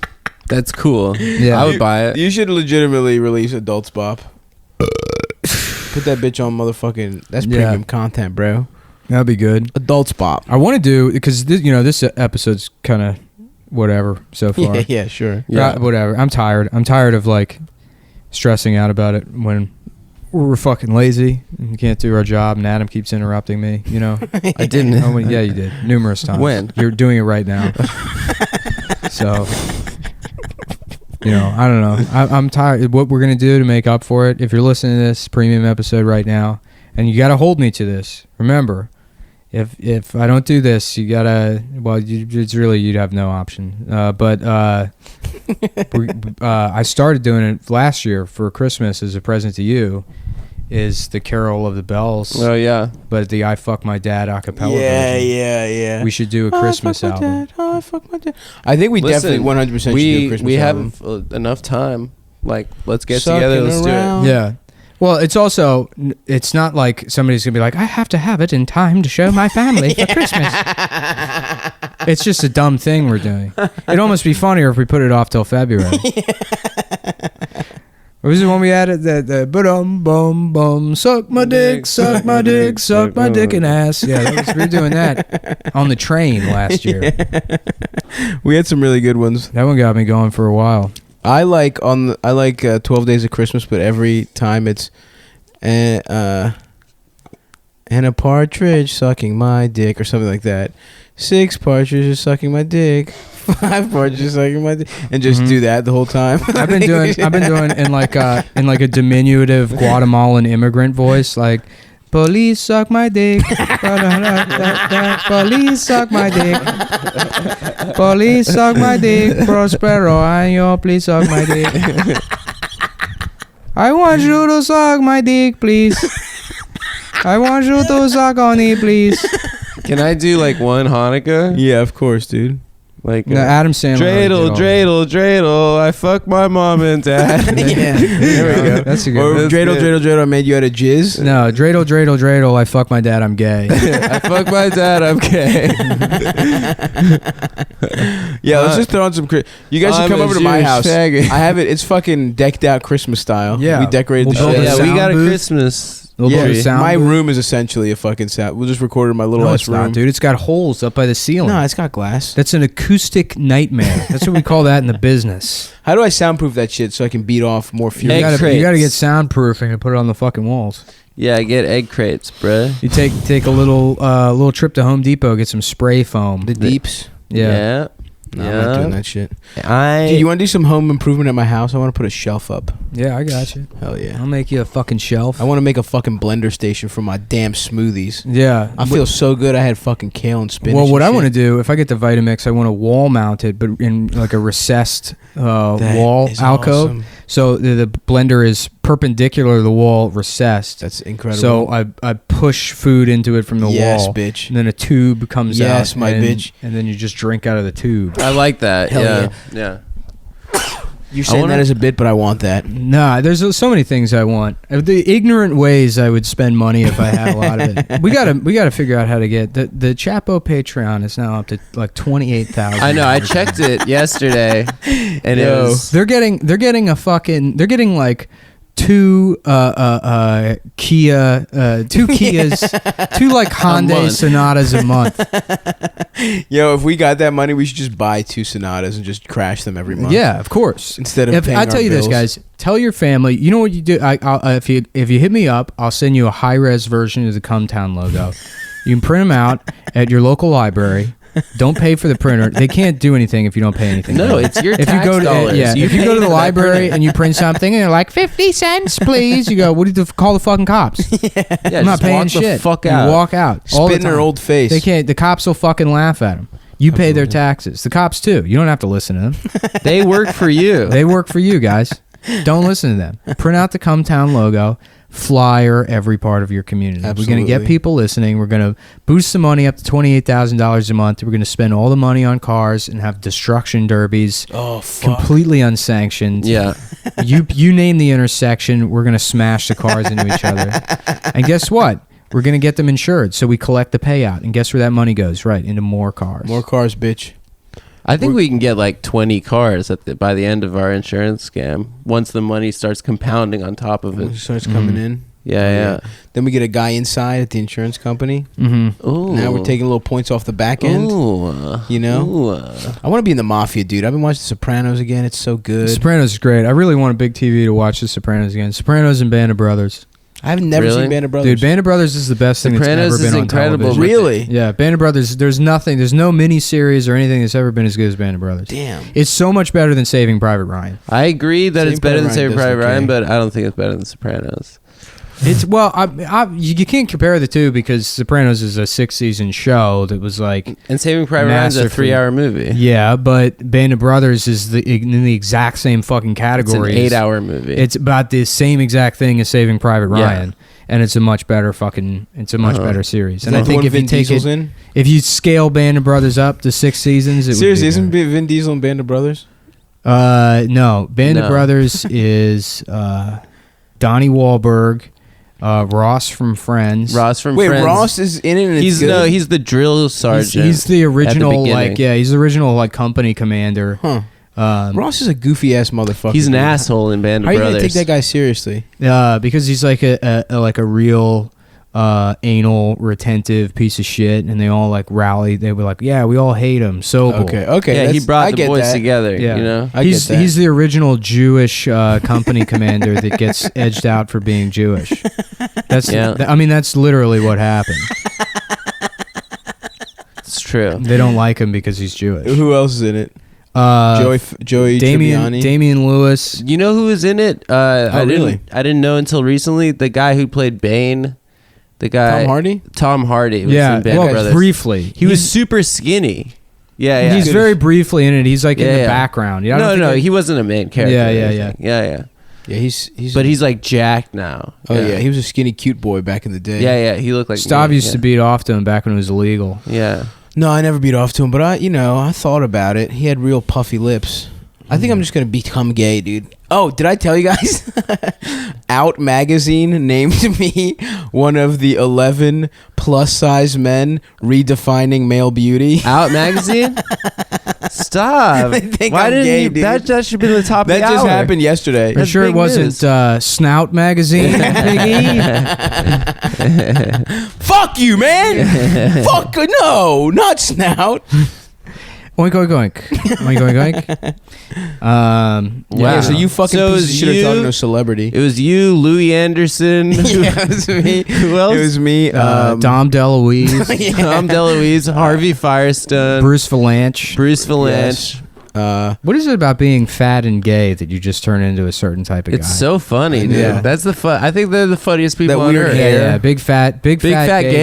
That's cool. Yeah. I would buy it. You should legitimately release Adults Bop. Put that bitch on motherfucking. That's Yeah. premium content, bro. That'd be good. Adults Bop. I want to do because this episode's kind of whatever so far. Yeah, sure. Yeah. Whatever. I'm tired. I'm tired of like stressing out about it when we're fucking lazy and we can't do our job and Adam keeps interrupting me. You know. I didn't. Oh, yeah, you did numerous times. When? You're doing it right now. So. I don't know. I'm tired. What we're gonna do to make up for it? If you're listening to this premium episode right now, and you gotta hold me to this. Remember, if I don't do this, you gotta. Well, it's really you'd have no option. I started doing it last year for Christmas as a present to you. Is the Carol of the Bells? Oh yeah. But the I Fuck My Dad acapella Yeah, version. yeah. We should do a Christmas album. I fuck my dad. I think we Listen, definitely 100% should do a Christmas we album. have enough time. Like, let's get Sucking together. Let's around. Yeah. Well, it's not like somebody's going to be like, I have to have it in time to show my family for Christmas. It's just a dumb thing we're doing. It'd almost be funnier if we put it off till February. What was the one we added? The bum, suck my dick, suck my dick, suck my dick and ass. Yeah, we were doing that on the train last year. We had some really good ones. That one got me going for a while. I like 12 Days of Christmas, but every time it's and a partridge sucking my dick or something like that. 6 partridges sucking my dick. 5 partridges sucking my dick, and just do that the whole time. I've been doing in like a diminutive Guatemalan immigrant voice, like police suck my dick, police suck my dick, police suck my dick, Prospero año, please suck my dick. I want you to suck my dick, please. I want you to suck on it, please. Can I do like one Hanukkah? Yeah, of course, dude. Like No, Adam Sandler. dreidel, I fuck my mom and dad. Yeah, there we go. That's a good Or one. dreidel, I made you out of jizz. No, dreidel, I fuck my dad, I'm gay. I fuck my dad, I'm gay. Yeah, let's just throw on some. You guys should I'm come a over to my Jewish house. faggot. I have it. It's fucking decked out Christmas style. Yeah. we decorated We'll the build shit. a Yeah, we sound got a booth. Christmas. Little bit of tree. sound My booth. room is essentially a fucking sound. We'll just record in my little No, ass it's room. not, dude. It's got holes up by the ceiling. No, it's got glass. That's an acoustic nightmare. That's what we call that in the business. How do I soundproof that shit so I can beat off more fury? Egg You crates. gotta get soundproofing and put it on the fucking walls. Yeah, I get egg crates, bruh. You take a little trip to Home Depot, get some spray foam. The deeps. Yeah. No, I'm not doing that shit. I Dude, you want to do some home improvement at my house? I want to put a shelf up. Yeah, I got you. Hell yeah. I'll make you a fucking shelf. I want to make a fucking blender station for my damn smoothies. Yeah. I feel so good. I had fucking kale and spinach. Well, what and I want to shit. do, if I get the Vitamix, I want to wall mount it, but in like a recessed That wall is alcove. awesome. So the blender is perpendicular to the wall, recessed. That's incredible. So I push food into it from the yes, wall, bitch. and then a tube comes out. Yes, my and, bitch. And then you just drink out of the tube. like that. Hell Yeah. You're saying that as a bit, but I want that. Nah, there's so many things I want. The ignorant ways I would spend money if I had a lot of it. We gotta figure out how to get the Chapo Patreon is now up to like 28,000. I know. I checked it yesterday, and it was. They're getting like two Kias, two like Hyundai Sonatas a month. Yo, if we got that money, we should just buy 2 Sonatas and just crash them every month. Yeah, of course. Instead of paying I tell our you bills. this, guys, tell your family. You know what you do? If you hit me up, I'll send you a high res version of the Cumtown logo. You can print them out at your local library. Don't pay for the printer. They can't do anything if you don't pay anything. No, it's your if tax you go to, dollars. Yeah, if you go to the library and you print something and they're like 50 cents, please. You go, what do you call the fucking cops? I'm not paying walk shit. The fuck out. You walk out. all the Spit in time. their old face. They can't. The cops will fucking laugh at them. You pay their taxes. The cops too. You don't have to listen to them. They work for you. They work for you, guys. Don't listen to them. Print out the Cumtown logo. Flyer every part of your community. Absolutely. We're going to get people listening. We're going to boost the money up to $28,000 a month. We're going to spend all the money on cars and have destruction derbies. Oh, fuck. Completely unsanctioned. Yeah. You name the intersection. We're going to smash the cars into each other. And guess what? We're going to get them insured. So we collect the payout. And guess where that money goes? Right, into more cars. More cars, bitch. I think we can get like 20 cars by the end of our insurance scam. Once the money starts compounding on top of It it. starts coming in. Yeah. Then we get a guy inside at the insurance company. Mm-hmm. Ooh. Now we're taking little points off the back end. Ooh. You know? Ooh. I want to be in the mafia, dude. I've been watching The Sopranos again. It's so good. Sopranos is great. I really want a big TV to watch The Sopranos again. Sopranos and Band of Brothers. I've never Really? seen Band of Brothers. Dude, Band of Brothers is the best thing Sopranos that's ever is been on incredible. television. Really? Yeah, Band of Brothers, there's no mini series or anything that's ever been as good as Band of Brothers. Damn. It's so much better than Saving Private Ryan. I agree that Saving it's better than Private Saving Ryan Private does Ryan, okay. but I don't think it's better than Sopranos. It's you can't compare the two because Sopranos is a 6-season show that was like And Saving Private Ryan's a masterfully- 3-hour movie. yeah, but Band of Brothers is in the exact same fucking It's category. an 8-hour movie. It's about the same exact thing as Saving Private Yeah. Ryan. And it's a much better better series. Is And that I the think one if you Vin take Diesel's it, in? if you scale Band of Brothers up to 6 seasons, it Seriously, would be isn't Vin Diesel in Band of Brothers? no, Band of No. Brothers is Donnie Wahlberg, Ross from Friends. Ross from Wait, Friends. Ross is in it and it's good? He's the drill sergeant. He's the original, beginning. he's the original company commander. Huh. Ross is a goofy ass motherfucker. He's an dude. asshole in Band of How are you Brothers. gonna take that guy seriously? Because he's like a real anal retentive piece of shit, and they all like rally. They were like, yeah, we all hate him. So Okay. Yeah, he that's- brought I the get boys that. together. Yeah. You know. I he's get that. he's the original Jewish company commander that gets edged out for being Jewish. That's that's literally what happened. It's true. They don't like him because he's Jewish. Who else is in it? Joey Tribbiani. Damian Lewis. You know who was in it? I really? didn't know until recently. The guy who played Bane. The guy Tom Hardy? Tom Hardy was Yeah, in Band of well, Brothers. briefly. He was super skinny. Yeah. He's very briefly in it. He's like in Yeah, the yeah. background. I don't No, think he wasn't a main character. Yeah, or yeah, anything. Yeah. Yeah, he's But he's like jacked now. Oh yeah, he was a skinny cute boy back in the day. Yeah. He looked like Stav me. used to beat off to him back when it was illegal. Yeah. No, I never beat off to him, but I thought about it. He had real puffy lips. I think I'm just gonna become gay, dude. Oh, did I tell you guys? Out magazine named me one of the 11 plus size men redefining male beauty. Out magazine? Stop. They think Why I'm didn't gay, you? dude. That should be the top That of the just hour. happened yesterday. For That's sure it big wasn't news. Snout magazine, Biggie. Fuck you, man. Fuck no, not snout. Oink oink oink. Oink oink oink. Wow. Yeah, so you fucking So piece of is shit are you- talking to a celebrity. It was you, Louis Anderson. Yeah, it was me. Who else? It was me. Dom DeLuise, Tom DeLuise, Harvey Firestone, Bruce Valanche. Bruce Valanche. Yes. What is it about being fat and gay that you just turn into a certain type of guy? It's so funny, dude. Yeah. That's the fun. I think they're the funniest people That on weird earth. yeah, hair. yeah, big fat gay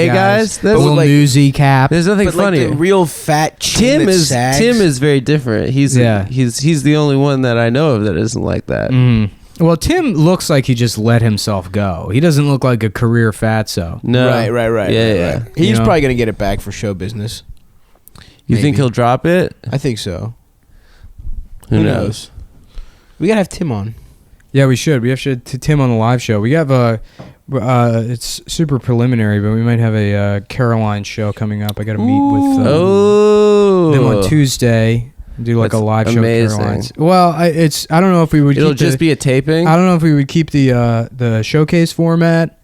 guys. That's Little like- newsy cap. There's nothing But like funny. the real fat chin Tim that is sags. Tim is very different. He's the only one that I know of that isn't like that. Mm. Well, Tim looks like he just let himself go. He doesn't look like a career fatso. No, Right. Yeah, right. yeah. He's You know? probably gonna get it back for show business. You think Maybe. he'll drop it? I think so. Who knows? We gotta have Tim on. Yeah, we should. We have Tim on the live show. We have it's super preliminary, but we might have a Caroline show coming up. I got to meet with them on Tuesday. Do like That's a live amazing. show at Caroline's. Well, I don't know if we would. It'll just be a taping. I don't know if we would keep the showcase format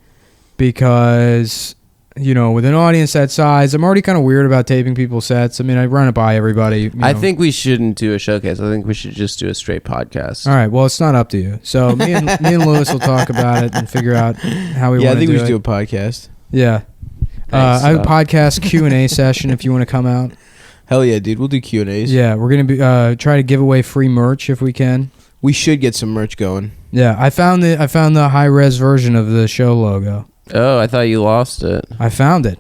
because, you know, with an audience that size, I'm already kind of weird about taping people's sets. I mean, I run it by everybody. I think we shouldn't do a showcase. I think we should just do a straight podcast. All right. Well, it's not up to you. So me and Lewis will talk about it and figure out how we want to do it. Yeah, I think we should do a podcast. Yeah. I have a podcast Q&A session if you want to come out. Hell yeah, dude. We'll do Q&As. Yeah, we're going to be try to give away free merch if we can. We should get some merch going. Yeah, I found the high-res version of the show logo. Oh, I thought you lost it. I found it.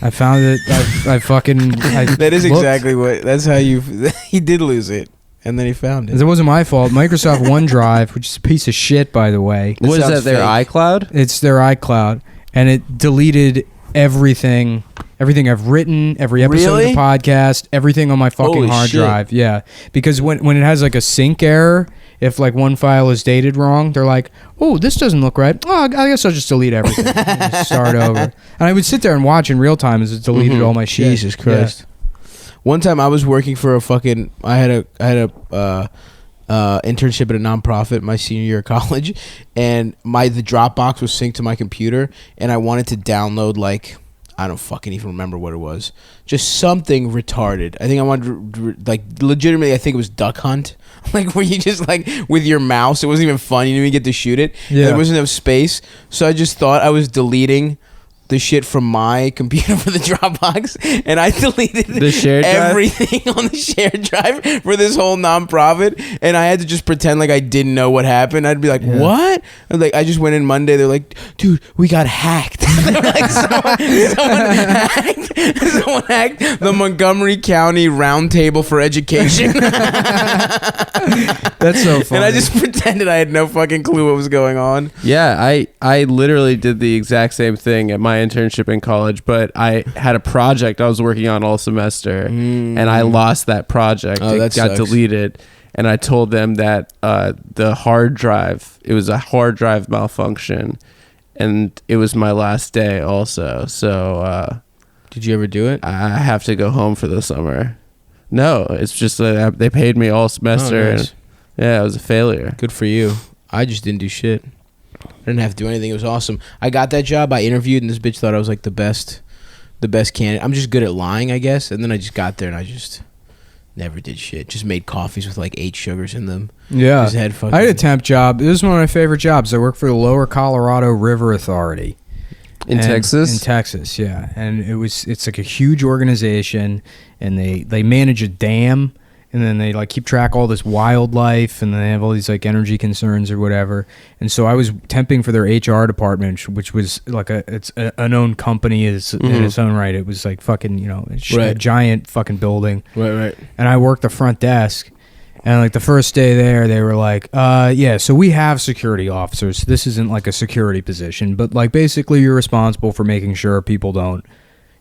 I fucking... That is exactly what... That's how you... He did lose it. And then he found it. It wasn't my fault. Microsoft OneDrive, which is a piece of shit, by the way. What is that, their iCloud? It's their iCloud. And it deleted everything I've written, every episode of the podcast, everything on my fucking hard drive. Yeah. Because when it has like a sync error, if like one file is dated wrong, they're like, oh, this doesn't look right. Oh, I guess I'll just delete everything. And just start over. And I would sit there and watch in real time as it deleted all my shit. Jesus Christ. Yeah. One time I was working for I had a internship at a nonprofit my senior year of college, and the Dropbox was synced to my computer, and I wanted to download like, I don't fucking even remember what it was. Just something retarded. I think I wanted to, like, legitimately, I think it was Duck Hunt. Like, where you just, like, with your mouse, it wasn't even fun. You didn't even get to shoot it. Yeah. There wasn't enough space. So I just thought I was deleting the shit from my computer for the Dropbox, and I deleted the shared everything on the shared drive for this whole nonprofit, and I had to just pretend like I didn't know what happened. I'd be like, what? And like, I just went in Monday, they're like, dude, we got hacked. They were like, someone hacked the Montgomery County Roundtable for Education. That's so funny. And I just pretended I had no fucking clue what was going on. Yeah, I literally did the exact same thing at my internship in college, but I had a project I was working on all semester, and I lost that project. It got deleted, and I told them that the hard drive, it was a hard drive malfunction, and it was my last day also. So did you ever do it? I have to go home for the summer. No, it's just that they paid me all semester. Oh, nice. And yeah, it was a failure. Good for you. I just didn't do shit. I didn't have to do anything. It was awesome. I got that job. I interviewed, and this bitch thought I was like the best candidate. I'm just good at lying, I guess. And then I just got there, and I just never did shit. Just made coffees with like 8 sugars in them. Yeah. I had a temp job. This is one of my favorite jobs. I worked for the Lower Colorado River Authority. In Texas? In Texas, yeah. And it's like a huge organization, and they manage a dam, and then they like keep track of all this wildlife, and then they have all these like energy concerns or whatever. And so I was temping for their HR department, which was like it's an own company in its own right. It was like fucking, you know, a giant fucking building. Right. And I worked the front desk. And like the first day there, they were like, yeah, so we have security officers. This isn't like a security position, but like basically you're responsible for making sure people don't,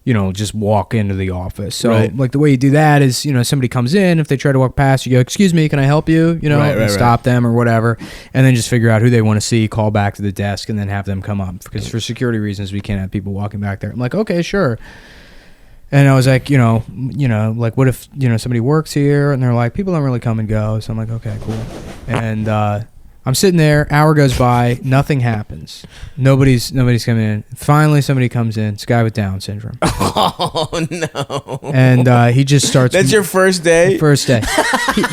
you know, just walk into the office. So like the way you do that is, you know, somebody comes in, if they try to walk past, you go, excuse me, can I help you? You know, and stop them or whatever. And then just figure out who they want to see, call back to the desk, and then have them come up. Because for security reasons, we can't have people walking back there. I'm like, okay, sure. And I was like, you know, like, what if, you know, somebody works here? And they're like, people don't really come and go. So I'm like, okay, cool. And I'm sitting there, hour goes by, nothing happens. Nobody's coming in. Finally, somebody comes in. It's a guy with Down syndrome. Oh, no. And he just starts... That's your first day? First day.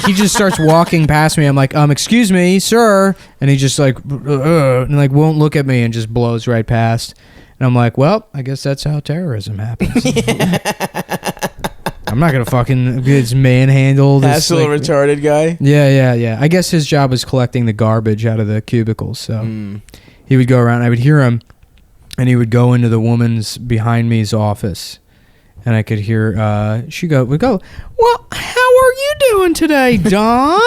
he just starts walking past me. I'm like, excuse me, sir. And he just like, and like won't look at me and just blows right past. And I'm like, well, I guess that's how terrorism happens. I'm not going to fucking get manhandled. Hassle like, retarded guy? Yeah. I guess his job was collecting the garbage out of the cubicles. So he would go around. I would hear him, and he would go into the woman's behind me's office. And I could hear, would go, well, how are you doing today, Dawn?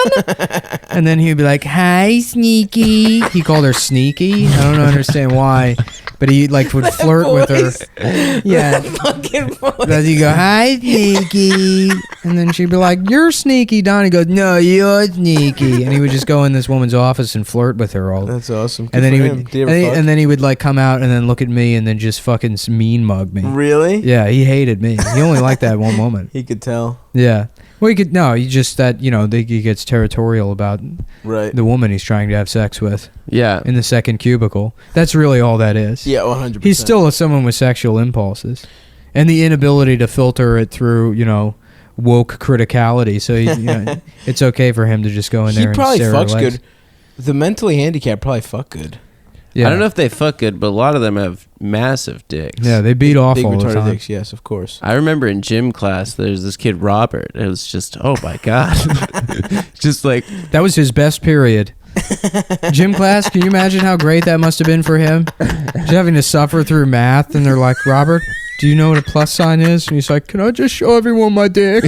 And then he'd be like, hi, Sneaky. He called her Sneaky. I don't understand why. but he like would flirt with her. Yeah. Fucking voice. Then he'd go, "Hi, sneaky," and then she'd be like, "You're sneaky, Don." He goes, "No, you're sneaky," and he would just go in this woman's office and flirt with her all. That's awesome. Good And then for he him. would, Did he ever fuck? and then he would like come out and then look at me and then just fucking mean mug me. Really? Yeah, he hated me. He only liked that one woman. He could tell. Yeah. Well, he could no. He just that he gets territorial about Right. the woman he's trying to have sex with Yeah. in the second cubicle. That's really all that is. Yeah, 100%. He's still someone with sexual impulses, and the inability to filter it through woke criticality. So it's okay for him to just go in there. He and probably stare at her fucks legs. good. The mentally handicapped probably fuck good. Yeah. I don't know if they fuck good, but a lot of them have massive dicks. Yeah, they beat off Big all the retarded time. dicks, yes, of course. I remember in gym class, there's this kid Robert. It was just, oh my god, just like That was his best period. Gym class, can you imagine how great that must have been for him? Just having to suffer through math, and they're like, "Robert, do you know what a plus sign is?" And he's like, "Can I just show everyone my dick?"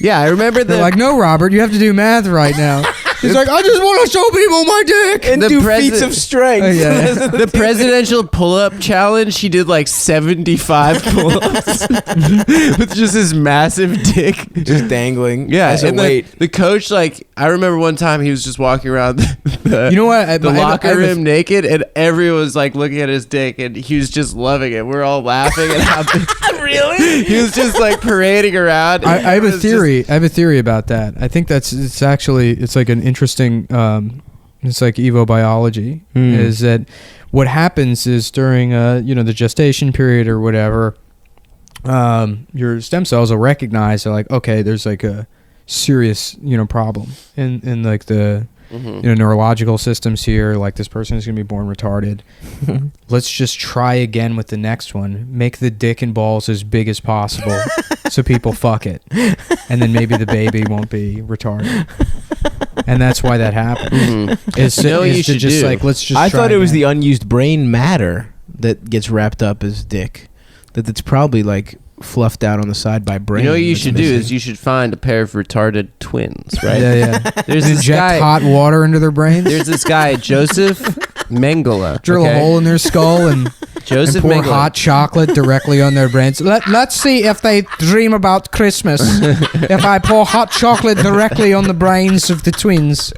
yeah. I remember They're like, "No, Robert, you have to do math right now." He's like, "I just want to show people my dick." And The do presi- feats of strength. Oh, yeah. the presidential pull-up challenge. He did like 75 pull-ups with just his massive dick. Just dangling. Yeah, As a and weight. the coach, like, I remember one time he was just walking around the You know what? the locker room naked, and everyone was like looking at his dick, and he was just loving it. We're all laughing at how Really? he was just like parading around. I have It a was theory. I have a theory about that. I think it's like an interesting. It's like evobiology. Is that what happens is during the gestation period or whatever, your stem cells will recognize, they're like, okay, there's like a serious problem in like the neurological systems here. Like, this person is gonna be born retarded. Let's just try again with the next one. Make the dick and balls as big as possible so people fuck it, and then maybe the baby won't be retarded. And that's why that happens. Is You know what is you to should just do? like, let's just I try thought it was again. the unused brain matter that gets wrapped up as dick. That it's probably like fluffed out on the side by brain. You know what you that's should do missing. is you should find a pair of retarded twins, right? Yeah. There's this Inject guy. hot water into their brains. There's this guy Joseph Mengele. Drill okay? a hole in their skull and Joseph pour Mengele. hot chocolate directly on their brains. Let's see if they dream about Christmas. If I pour hot chocolate directly on the brains of the twins.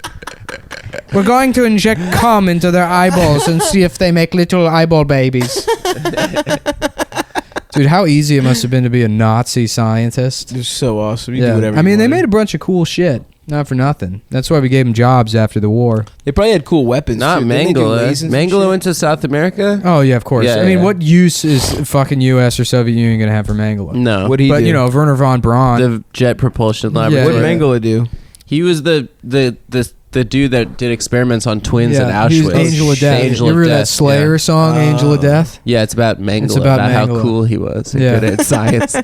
We're going to inject cum into their eyeballs and see if they make little eyeball babies. Dude, how easy it must have been to be a Nazi scientist. It's so awesome. You do whatever I mean, you they wanted. made a bunch of cool shit. Not for nothing. That's why we gave them jobs after the war. They probably had cool weapons. Not too. Didn't they do Mengele. lasers and Mengele shit? went to South America? Oh, yeah, of course. Yeah, I mean, yeah. what use is fucking U.S. or Soviet Union going to have for Mengele? No. What'd he But, do? Werner von Braun. The jet propulsion Yeah, laboratory. What'd Mengele do? He was the dude that did experiments on twins at he Auschwitz. was Angel of Death. Angel you of remember that Death, Slayer yeah. song, Angel of Death? Yeah, it's about Mengele. It's about how Mengele. cool he was and Yeah. good at science.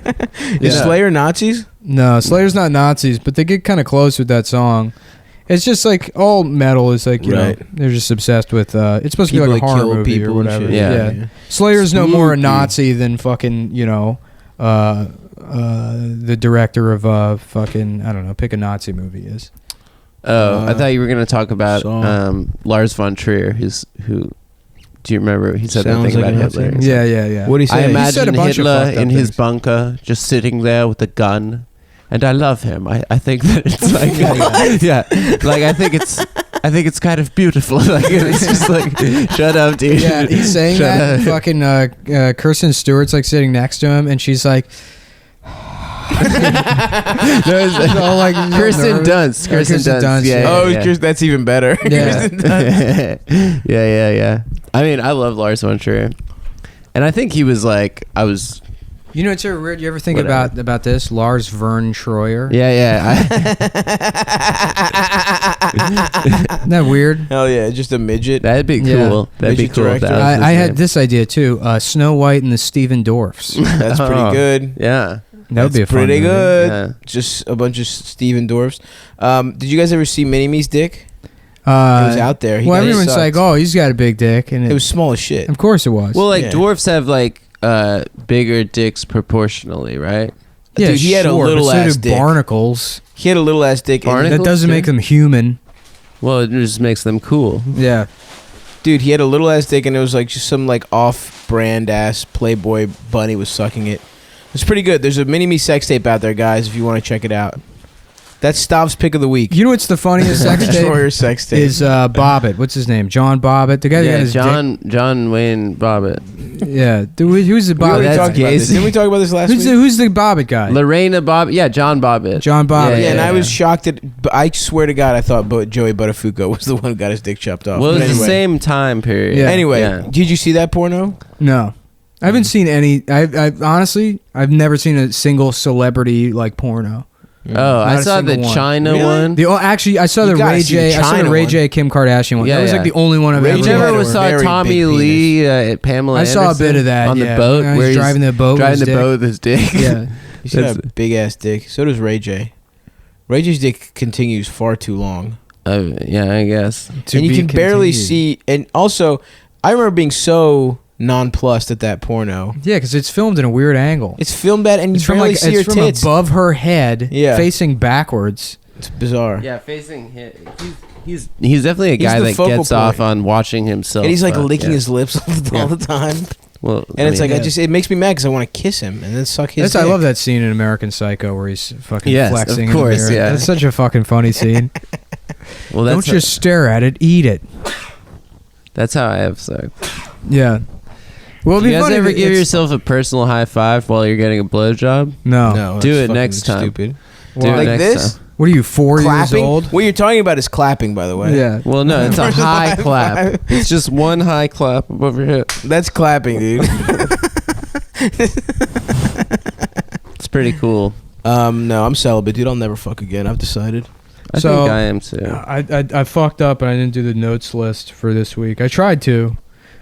Is Slayer Nazis? No, Slayer's not Nazis, but they get kind of close with that song. It's just like all metal is like, you know, Right. they're just obsessed with, it's supposed People to be like a that horror kill movie or people and whatever. shit. Yeah. Slayer's no more a Spooky. Nazi than fucking, the director of fucking, I don't know, pick a Nazi movie is. Oh, I thought you were going to talk about Song. Lars von Trier, do you remember? He said that Sounds thing like about a Nazi. Hitler. Yeah. What do you say? I said a imagine bunch of Hitler fucked up in his things. bunker, just sitting there with a gun, and I love him. I think that it's like, yeah, like I think it's kind of beautiful. Like it's just like, shut up, dude. Yeah, he's saying Shut that. up. Fucking Kirsten Stewart's like sitting next to him, and she's like, all like Kirsten nervous. Dunst. Kirsten Dunst. Yeah, Oh, yeah, Chris, that's even better. Yeah. yeah. I mean, I love Lars von Trier, and I think he was like, You know, it's so weird. You ever think Whatever. about this? Lars Vern Troyer. yeah. Isn't that weird? Hell yeah, just a midget. That'd be Yeah. cool. That'd be Midget cool. if director. that was his I had name. this idea too. Snow White and the Steven Dorffs. That's pretty Oh. good. Yeah. That would be a fun pretty movie. good. Yeah. Just a bunch of Steven Dorffs. Did you guys ever see Mini-Me's dick? It Uh, was out there. He well, got everyone's sucked. like, "Oh, he's got a big dick," and It was small as shit. of course it was. Well, like Yeah. dwarfs have like bigger dicks proportionally, right? yeah, dude, he had a sure, little but so ass do dick. barnacles. He had a little ass dick. and- Barnacles? That doesn't too? make them human. Well, it just makes them cool. Yeah. Dude, he had a little ass dick, and it was like just some like off-brand ass Playboy bunny was sucking it. It's pretty good. There's a mini-me sex tape out there, guys, if you want to check it out. That's Stav's pick of the week. You know what's the funniest sex tape? Destroyer sex tape. Is Bobbitt. What's his name? John Bobbitt. The guy that got his John Wayne Bobbitt. Yeah. Who's the We already Bobbitt? talked about this. Didn't we talk about this last week? Who's the Bobbitt guy? Lorena Bobbitt. Yeah, John Bobbitt. John Bobbitt. Yeah, and I was shocked but I swear to God, I thought Joey Buttafuoco was the one who got his dick chopped off. Well, it But was the anyway. same time period. Yeah. Anyway, Yeah. did you see that porno? No. I haven't seen any. I honestly, I've never seen a single celebrity like porno. Oh, I Not a saw the single one. China Really? one. Actually, I saw You the gotta Ray see the J. I saw China the Ray one. J. Kim Kardashian one. Yeah, That was like yeah. the only one I've Ray ever. You J. never had a saw very Tommy big Lee at Pamela I saw a bit of that on yeah. the boat Yeah, where he's driving the boat. driving with the his boat with his dick. dick. Yeah. He's got a big ass dick. So does Ray J. Ray J's dick continues far too long. Yeah, I guess. To And you be can barely continued. see. And also, I remember being so nonplussed at that porno. Yeah, because it's filmed in a weird angle. It's filmed bad, and you It's from barely like see her it's from tits. above her head, Yeah. facing backwards. It's bizarre. Yeah, facing him. He's definitely a guy the that focal gets off point. on watching himself. And he's like but, licking yeah. his lips all the time. Well, And it's like, yeah. it makes me mad because I want to kiss him and then suck his dick. I love that scene in American Psycho where he's fucking Yes, flexing. of course, in the mirror. yeah. That's such a fucking funny scene. well, Don't just stare at it, eat it. that's how I have sex. Yeah. Well, Do it'd you be guys funny ever if give it's- yourself a personal high five while you're getting a blowjob? No. No, Do that's it fucking next time. Stupid. Do it Like next this? time. What are you, 4 years Clapping? old? What you're talking about is clapping, by the way. Yeah. Well, no, it's a Personal high high clap. five. It's just one high clap above your hip. That's clapping, dude. It's pretty cool. No, I'm celibate, dude. I'll never fuck again. I've decided. I So, think I am too. I fucked up and I didn't do the notes list for this week. I tried to,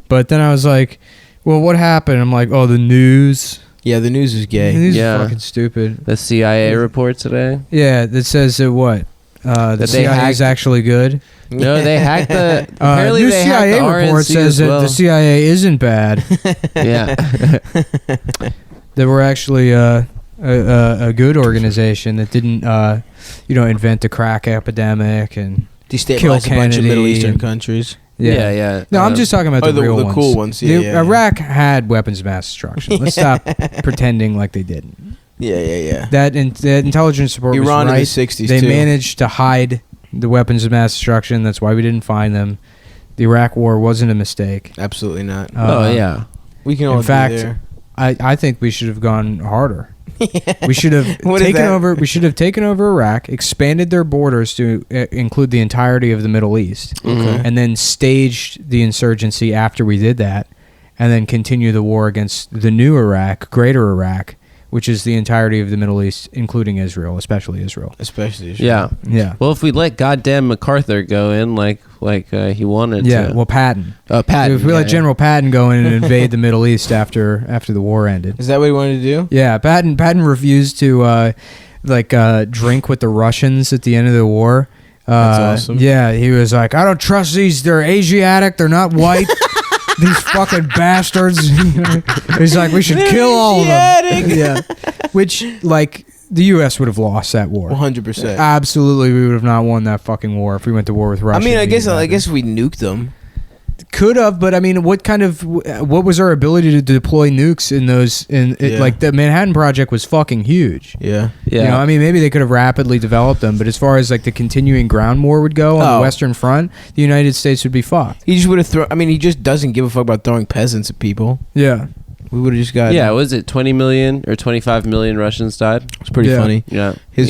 but then I was like, well, what happened? I'm like, oh, the news. Yeah, the news is The gay. news Yeah. is fucking stupid. The CIA report today. Yeah, that says that what? The That they CIA is hacked- actually good. No, they hacked the. Apparently, new they CIA hacked the report RNC says as that well. the CIA isn't bad. Yeah. That we're actually a good organization that didn't, invent the crack epidemic and Destabilize a bunch of Kennedy Middle Eastern and- countries. Yeah. No, I'm just talking about Oh, the real the ones. cool ones. Yeah, yeah. Iraq had weapons of mass destruction. Let's stop pretending like they didn't. Yeah. That intelligence report Iran was right. in the 60s, They too. managed to hide the weapons of mass destruction. That's why we didn't find them. The Iraq War wasn't a mistake. Absolutely not. Oh yeah. We can all In fact, be there. I think we should have gone harder. We should have What is taken that? over. We should have taken over Iraq, expanded their borders to include the entirety of the Middle East, Okay. and then staged the insurgency after we did that, and then continue the war against the new Iraq, Greater Iraq, which is the entirety of the Middle East, including Israel, especially Israel. Especially. Yeah. Yeah. Well, if we let goddamn MacArthur go in like he wanted Yeah. to. Well, Patton. Patton. If we let yeah. General Patton go in and invade the Middle East after the war ended. Is that what he wanted to do? Yeah, Patton refused to drink with the Russians at the end of the war. That's awesome. Yeah, he was like, I don't trust these. They're Asiatic. They're not white. These fucking bastards. He's like, we should kill all of them. Yeah, which the U.S. would have lost that war. 100%. Absolutely, we would have not won that fucking war if we went to war with Russia. I mean, I guess we nuked them. Could have, but I mean, what was our ability to deploy nukes in those? Like the Manhattan Project was fucking huge. Yeah. Yeah. You know, I mean, maybe they could have rapidly developed them, but as far as like the continuing ground war would go on the Western Front, the United States would be fucked. He just would have thrown. I mean, he just doesn't give a fuck about throwing peasants at people. Yeah, We would have just got. Yeah, was it 20 million or 25 million Russians died? It's pretty Yeah. funny. Yeah. They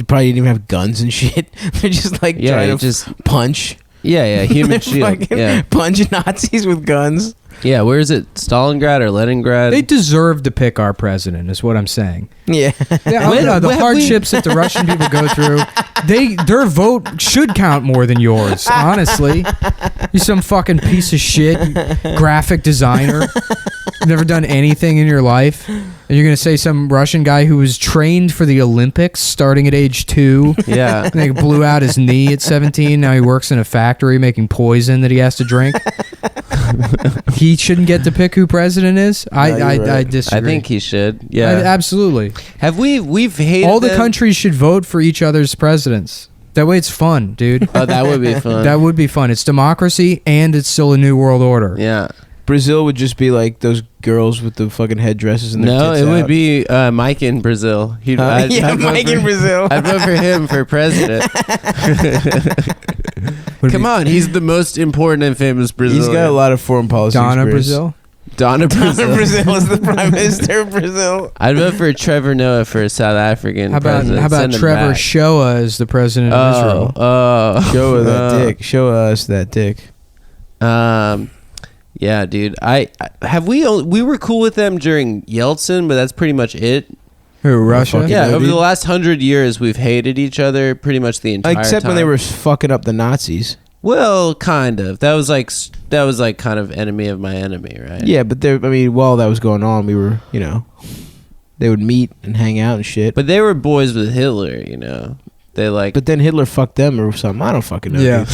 probably didn't even have guns and shit. They're just like Yeah, trying it to just punch. yeah, human shield. Fucking Yeah. punch Nazis with guns. Yeah, where is it? Stalingrad or Leningrad? they deserve to pick our president, is what I'm saying. Yeah. Yeah, the hardships that the Russian people go through, their vote should count more than yours. Honestly, you some fucking piece of shit, graphic designer, never done anything in your life, and you're gonna say some Russian guy who was trained for the Olympics starting at age 2. Yeah. And they blew out his knee at 17. Now he works in a factory making poison that he has to drink. He shouldn't get to pick who president is. I right. disagree. I think he should. Yeah. Absolutely. Have we've hated All the them? countries should vote for each other's presidents. That way it's fun, dude. Oh, that would be fun. That would be fun. It's democracy and it's still a new world order. Yeah. Brazil would just be like those girls with the fucking headdresses and their No, tits it would out. be Mike in Brazil. I'd vote Mike in for- Brazil. I'd vote for him for president. Come on, he's the most important and famous Brazilian. He's got a lot of foreign policy Donna experience. Brazil. Donna Brazil. Brazil is the prime minister of Brazil. I'd vote for Trevor Noah for South African How about president. Send him Trevor back. Shoah as the president of Israel? Show her that dick. Show us that dick. Yeah, dude. We were cool with them during Yeltsin, but that's pretty much it. Who, Russia? fucking Yeah, know, over dude. the last 100 years, we've hated each other pretty much the entire Except time. when they were fucking up the Nazis. Well, kind of. That was like kind of enemy of my enemy, right? Yeah, but while that was going on, we were, they would meet and hang out and shit. But they were boys with Hitler, you know. They like. But then Hitler fucked them or something. I don't fucking know. Yeah.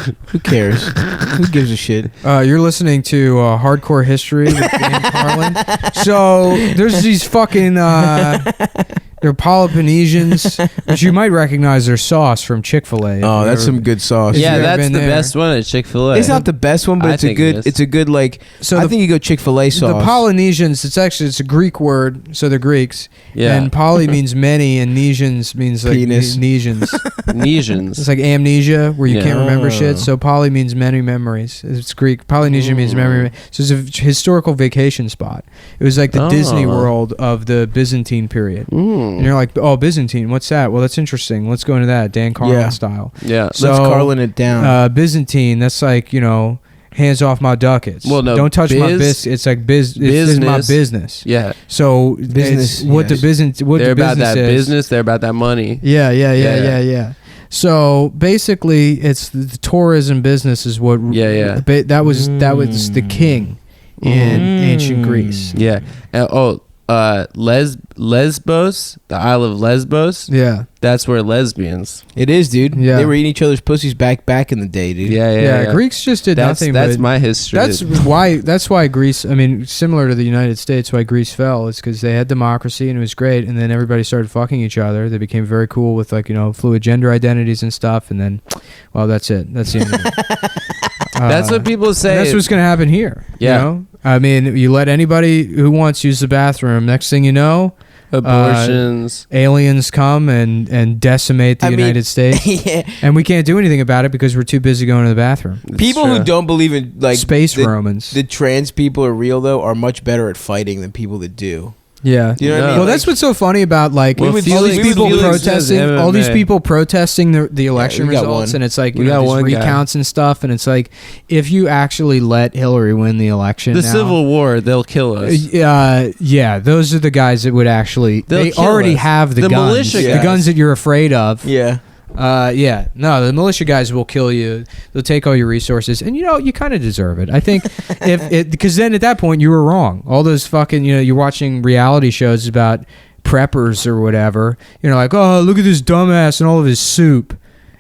Dude. Who cares? Who gives a shit? You're listening to Hardcore History with Dan Carlin. So there's these fucking they're Peloponnesians, which you might recognize their sauce from Chick-fil-A. Oh, that's some good sauce. yeah, you've ever that's been the there. best one at Chick-fil-A. It's not the best one, but I it's a think good. it is. It's a good like. So I the- think you go Chick-fil-A sauce. The Polynesians, it's a Greek word, so they're Greeks. Yeah. And poly means many, and Nesians means like Penis. Nesians. Nesians. It's like amnesia, where you Yeah. can't remember Oh. shit. So poly means many memories. It's Greek. Polynesia means memory. So it's a historical vacation spot. It was like the Disney Oh. World of the Byzantine period. Mm. And you're like, oh, Byzantine, what's that? Well, that's interesting. Let's go into that, Dan Carlin Yeah. style. Yeah. So, let's Carlin it down. Byzantine, that's like, hands off my ducats. Well, no, don't touch my biz- bis. It's like this is my business. business. Yeah. So Business, it's what yes. the business, what They're the about business that is. business. They're about that money. Yeah. So basically, it's the tourism business is what. Yeah. That was the king in ancient Greece. Yeah. Lesbos, the Isle of Lesbos. Yeah. That's where lesbians. It is, dude. Yeah. They were eating each other's pussies back in the day, dude. Yeah. Greeks just did That's nothing. that's but my history. That's why Greece. I mean, similar to the United States, why Greece fell is because they had democracy and it was great, and then everybody started fucking each other. They became very cool with fluid gender identities and stuff, and then, well, that's it. That's the end of it. That's what people say. And that's what's going to happen here. Yeah. You know? I mean, you let anybody who wants use the bathroom. Next thing you know, Abortions. aliens come and decimate the United States, Yeah. and we can't do anything about it because we're too busy going to the bathroom. People who don't believe in like Space the, Romans. the trans people are real though are much better at fighting than people that do. Yeah. Do you know what I No. mean? Well, that's what's so funny about all these people protesting the election we got results, one. and it's like We got these one guy. recounts and stuff, and it's like if you actually let Hillary win the election, The now, Civil War, they'll kill us. yeah, those are the guys that would actually. They'll They kill already us. have the The guns, militia the guys. guns that you're afraid of. Yeah. No, the militia guys will kill you. They'll take all your resources, and you kind of deserve it. I think because then at that point you were wrong. All those fucking you're watching reality shows about preppers or whatever. Like, oh, look at this dumbass and all of his soup.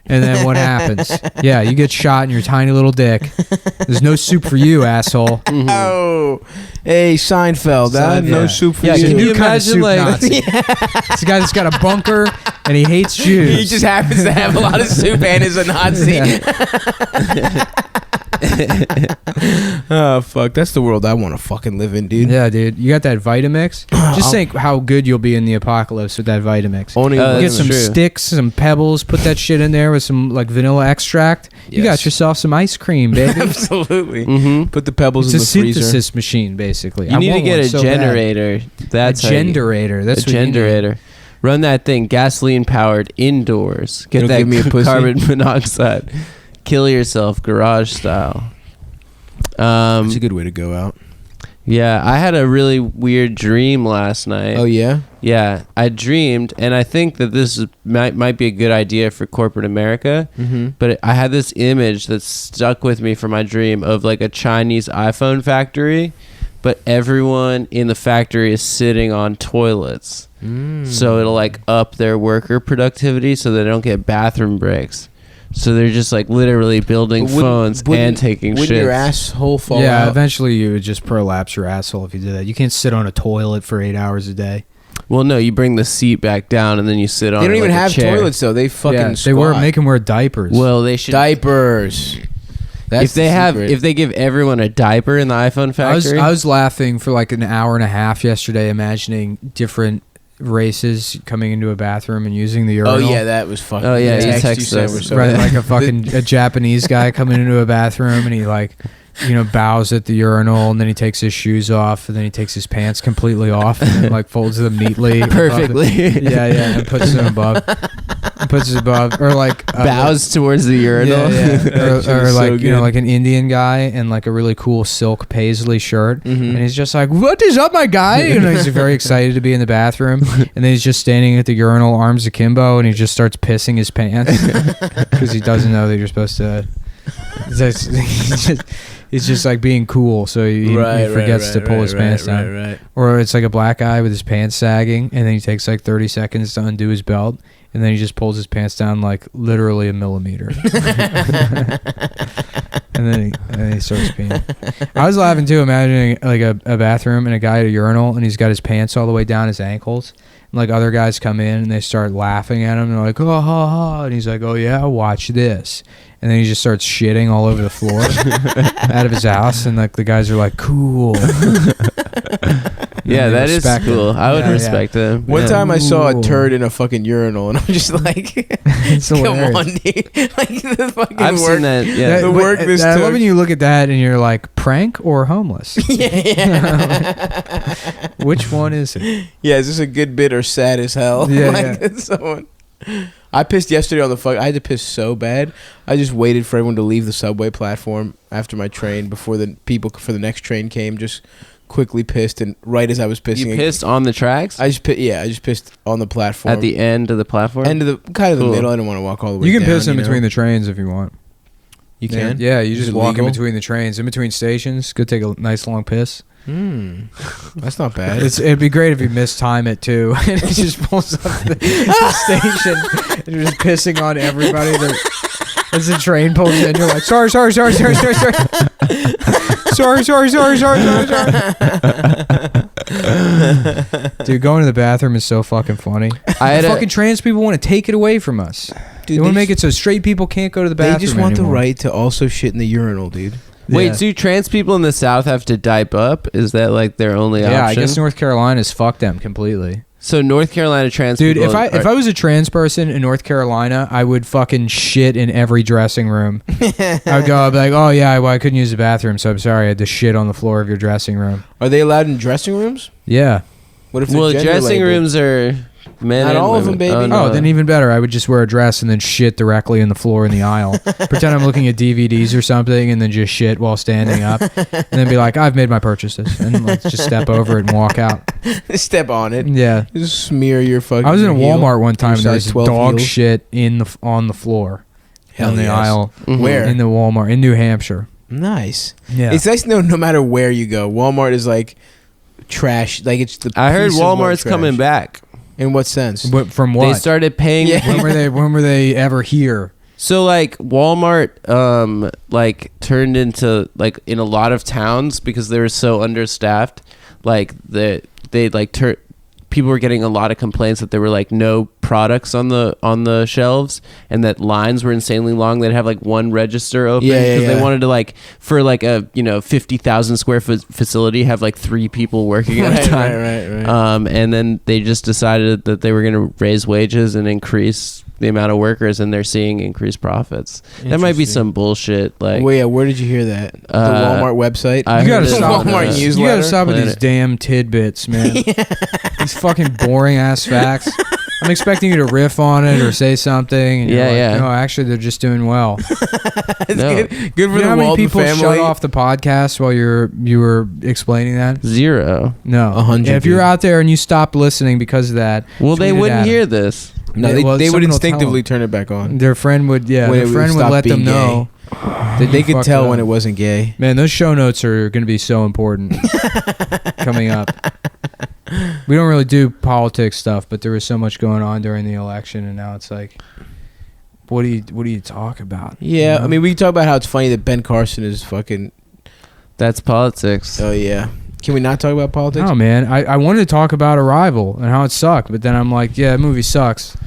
And then what happens? Yeah, you get shot in your tiny little dick. There's no soup for you, asshole. Oh, hey Seinfeld, no Yeah. soup for Yeah, you. can you New kind of imagine, soup like- Nazi. It's a guy that's got a bunker and he hates Jews. He just happens to have a lot of soup and is a Nazi. Oh fuck, that's the world I want to fucking live in, dude. Yeah, dude. You got that Vitamix? Just think how good you'll be in the apocalypse with that Vitamix. Owning Oh, Get that's some true. sticks, some pebbles, put that shit in there with some like vanilla extract. You got Yes. yourself some ice cream, baby. Absolutely. Mm-hmm. Put the pebbles It's in a the freezer. synthesis machine, basically. You I need to want get one a so bad. generator. That's a how you- generator. That's a what you need. generator. Run that thing gasoline powered indoors. Get It'll that give me a pussy. carbon monoxide. Kill yourself garage style. It's a good way to go out. Yeah, I had a really weird dream last night. Oh yeah. Yeah, I dreamed, and I think that this might be a good idea for corporate America. Mm-hmm. But I had this image that stuck with me from my dream of like a Chinese iPhone factory, but everyone in the factory is sitting on toilets. So it'll like up their worker productivity so they don't get bathroom breaks. So they're just like literally building phones and taking shit. Wouldn't your asshole fall Yeah, out? eventually you would just prolapse your asshole if you did that. You can't sit on a toilet for 8 hours a day. Well, no, you bring the seat back down and then you sit on. They don't it even like a have chair. toilets though. They fucking they make them wear diapers. Well, they should. diapers. That's If they give everyone a diaper in the iPhone factory. I was laughing for like an hour and a half yesterday, imagining different races coming into a bathroom and using the urinal. Oh yeah, that was fucking. Oh, yeah, the you text text said us. were so Right, bad. like a Japanese guy coming into a bathroom and he like, bows at the urinal and then he takes his shoes off and then he takes his pants completely off and then, like folds them neatly Perfectly. and puts them above, or like bows towards the urinal. or so like good. like an Indian guy in like a really cool silk paisley shirt Mhm. and he's just like, what is up, my guy? And he's very excited to be in the bathroom and then he's just standing at the urinal, arms akimbo, and he just starts pissing his pants because he doesn't know that you're supposed to. He's just like being cool, so he forgets to pull his pants down. Right. Or it's like a black guy with his pants sagging, and then he takes like 30 seconds to undo his belt, and then he just pulls his pants down like literally a millimeter. and then he starts peeing. I was laughing too, imagining like a bathroom and a guy at a urinal, and he's got his pants all the way down his ankles. And like other guys come in and they start laughing at him, and they're like, oh, ha, ha. And he's like, oh yeah, watch this. And then he just starts shitting all over the floor out of his house, and like the guys are like, cool. Yeah, that is cool. I would Yeah, respect them. One Yeah. time I saw a Ooh. turd in a fucking urinal, and I'm just like, It's come hilarious. on, dude. Like the fucking I've work. seen that. Yeah. The But work this I love took. when you look at that and you're like, prank or homeless? Yeah. Which one is it? Yeah, is this a good bit or sad as hell? Yeah, like, yeah. Someone. I pissed yesterday on the fuck. I had to piss so bad. I just waited for everyone to leave the subway platform after my train before the people for the next train came. Just quickly pissed, and right as I was pissing, You pissed on the tracks I just pissed on the platform at the end of the platform. end of the kind of Cool. the middle. I didn't want to walk all the way. You can down, piss in know? between the trains if you want. You can. Yeah, you Is just it walk in legal? between the trains, in between stations. Go take a nice long piss. That's not bad. It'd be great if you mistime it too, and it just pulls up to the station, and you're just pissing on everybody. As the train pulls in, you're like, sorry. Sorry. Dude, going to the bathroom is so fucking funny. Fucking trans people want to take it away from us. Dude, They want to make it so straight people can't go to the bathroom They just want anymore. the right to also shit in the urinal, dude. Wait, Yeah. do trans people in the South have to diape up? Is that like their only option? Yeah, I guess North Carolina's fucked them completely. So North Carolina trans Dude, people. if I was a trans person in North Carolina, I would fucking shit in every dressing room. I'd be like, oh yeah, well, I couldn't use the bathroom, so I'm sorry, I had to shit on the floor of your dressing room. Are they allowed in dressing rooms? Yeah. What if they're gender dressing labeled? rooms are men Not and all of women. them, baby. Oh, Oh, no. then even better. I would just wear a dress and then shit directly in the floor in the aisle. Pretend I'm looking at DVDs or something and then just shit while standing up. And then be like, I've made my purchases. And like, just step over it and walk out. Step on it. Yeah. Just smear your fucking. I was in a heel. Walmart one time and there size was 12 dog heels. shit on the floor. Hell on the yes. aisle. Mhm. Where? In the Walmart. In New Hampshire. Nice. Yeah. It's nice to know no matter where you go, Walmart is like trash. Like it's the. I heard piece of white Walmart's trash. coming back. In what sense? But from what? They started paying. Yeah. when were they ever here? So like Walmart, like turned into like in a lot of towns because they were so understaffed. Like they like people were getting a lot of complaints that there were like no products on the shelves and that lines were insanely long. They'd have like one register open because they wanted to like for like a 50,000 square foot facility have like 3 people working at a time. Right. And then they just decided that they were going to raise wages and increase the amount of workers, and they're seeing increased profits. That might be Interesting. some bullshit. Like, Well, yeah. Where did you hear that? The Walmart website. I You heard gotta it stop on, Walmart uh, newsletter. You gotta stop with these Planet. damn tidbits, man. These fucking boring ass facts. I'm expecting you to riff on it or say something. And you're Yeah, like, yeah. No, actually, they're just doing well. It's No. good for You know the how many Walton people family. shut off the podcast while you were explaining that? 0. No, 100, If you're dude. out there and you stopped listening because of that, Well, they tweet it wouldn't at 'em. hear this. No, Yeah, well, they would someone will tell instinctively them. turn it back on. Their friend would, When their it friend would stopped let them being know. They could fucked tell it when up. it wasn't gay. Man, those show notes are going to be so important coming up. We don't really do politics stuff, but there was so much going on during the election, and now it's like, what do you talk about? Yeah, You know? I mean, we can talk about how it's funny that Ben Carson is fucking. That's politics. Oh yeah, Can we not talk about politics? No, man. I wanted to talk about Arrival and how it sucked, but then I'm like, yeah, that movie sucks.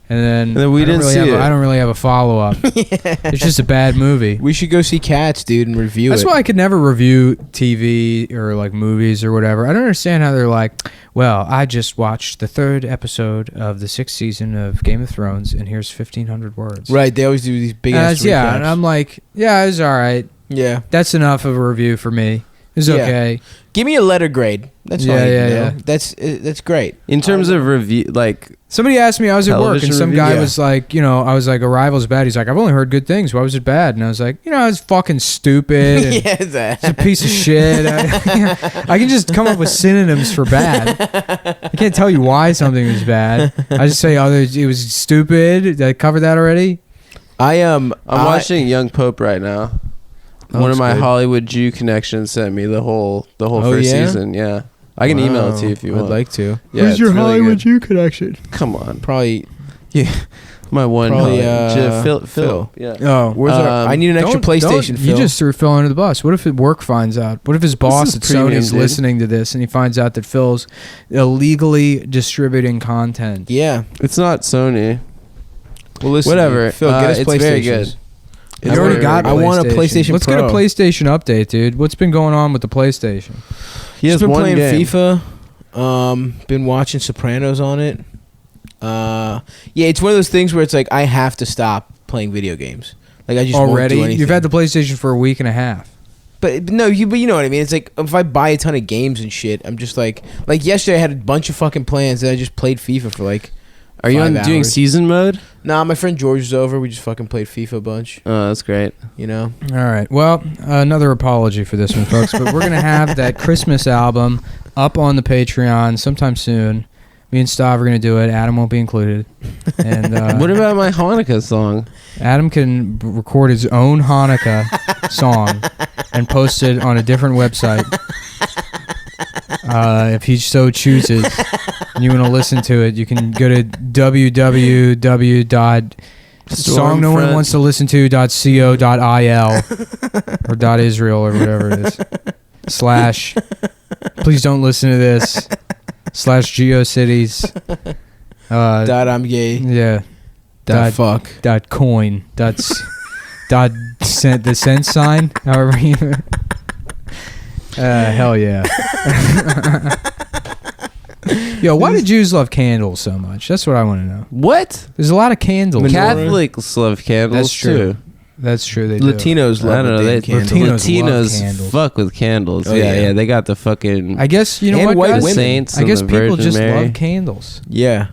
And then we didn't see it. I don't really have a follow-up. It's just a bad movie. We should go see Cats, dude, and review That's it. why I could never review TV or like movies or whatever. I don't understand how they're like, well, I just watched the 3rd episode of the 6th season of Game of Thrones, and here's 1,500 words. Right, they always do these big ass Yeah, recaps. and I'm like, yeah, it was all right. Yeah. That's enough of a review for me. It's Yeah. okay. Give me a letter grade. That's all I need to know. That's great. In terms of review, like Somebody asked me, I was at work, and Television some review? guy Yeah. was like, I was like, Arrival's bad. He's like, I've only heard good things. Why was it bad? And I was like, it's fucking stupid. and Yeah, It's a piece of shit. I can just come up with synonyms for bad. I can't tell you why something was bad. I just say, it was stupid. Did I cover that already? I'm watching Young Pope right now. Oh, One of it's my good. Hollywood Jew connections sent me the whole first yeah? season. Yeah, I can email it to you if you want. I'd like to. Yeah, it's really good. Jew connection? Come on, Probably. yeah, my one. Probably, Phil. Yeah. Oh. Where's I need an extra PlayStation, Phil. You just threw Phil under the bus. What if work finds out? What if his boss is at premium, Sony's dude. listening to this and he finds out that Phil's illegally distributing content? Yeah. It's not Sony. Well, listen. Whatever. Dude, Phil, get us it's PlayStations. very good. You already got. I want a PlayStation Let's Pro. get a PlayStation update, dude. What's been going on with the PlayStation? He has Just been one playing game. FIFA. Been watching Sopranos on it. Yeah, it's one of those things where it's like I have to stop playing video games. Like I just Already, won't do anything. you've had the PlayStation for a week and a half. But no, you know what I mean. It's like if I buy a ton of games and shit, I'm just like yesterday I had a bunch of fucking plans and I just played FIFA for like. Are you 5 doing hours. season mode? Nah, my friend George was over. We just fucking played FIFA a bunch. Oh, that's great. You know. All right. Well, another apology for this one, folks. But we're gonna have that Christmas album up on the Patreon sometime soon. Me and Stav are gonna do it. Adam won't be included. And What about my Hanukkah song? Adam can record his own Hanukkah song and post it on a different website. If he so chooses, and you want to listen to it, you can go to www.song no one wants to listen to.co.il or .israel or whatever it is. / please don't listen to this / GeoCities. I'm gay. Yeah. Fuck. .coin. The cent sign. However you. Hell yeah. Yo, why do Jews love candles so much? That's what I want to know. What? There's a lot of candles. Menorah. Catholics love candles That's true. too. They do. Latinos I love don't know. the damn candles. Latinos love Latinos candles. fuck with candles. Oh, yeah, yeah. yeah. They got the fucking. I guess you know And what, white guys? women. Saints. I and guess the people Virgin just Mary. love candles. Yeah.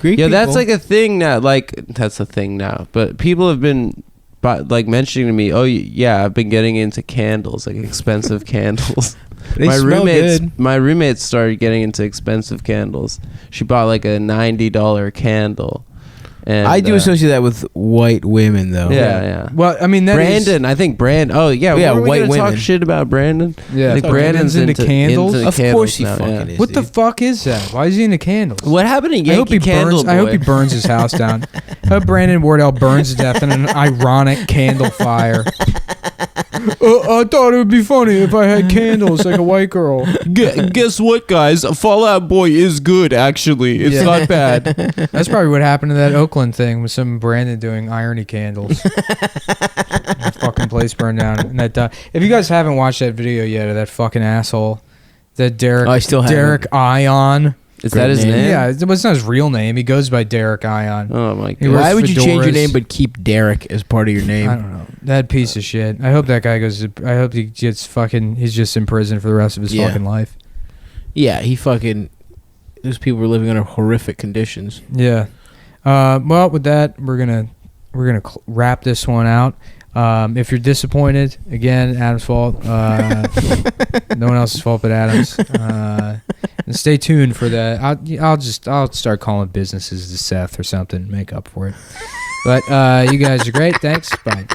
Greek Yeah, that's people. like a thing now. Like that's a thing now. But people have been like mentioning to me, "Oh, yeah, I've been getting into candles, like expensive candles." They smell good. My roommates started getting into expensive candles. She bought like a $90 candle. And I do associate that with white women, though. Yeah, yeah. Well, I mean, that is- Brandon, I think Brandon. Oh yeah, Yeah, were we white gonna women. talk shit about Brandon. Yeah. I think Oh, Brandon's Brandon's into candles? into Of candles course he now, fucking yeah. is. What the dude. fuck is that? Why is he into candles? What happened to I hope Yankee he Candle burns. I hope he Boy? burns his house down. I hope Brandon Wardell burns to death in an ironic candle fire. I thought it would be funny if I had candles like a white girl. Guess what, guys? Fall Out Boy is good. Actually, it's Yeah. not bad. That's probably what happened to that Oakland thing with some Brandon doing irony candles. The fucking place burned down. And that if you guys haven't watched that video yet of that fucking asshole, that Derek, Oh, I still haven't. Derek Ion. Is that his name. name? Yeah, it's not his real name. He goes by Derek Ion. Oh my He god. wears Why would you change your fedoras. name but keep Derek as part of your I name? don't know. That piece of shit. I hope that guy goes. I hope he gets fucking. He's just in prison for the rest of his Yeah. fucking life. Yeah, he fucking. Those people were living under horrific conditions. Yeah. Well, with that, we're gonna wrap this one out. If you're disappointed, again, Adam's fault. No one else's fault but Adam's. And stay tuned for that. I'll start calling businesses to Seth or something, make up for it. But you guys are great. Thanks. Bye.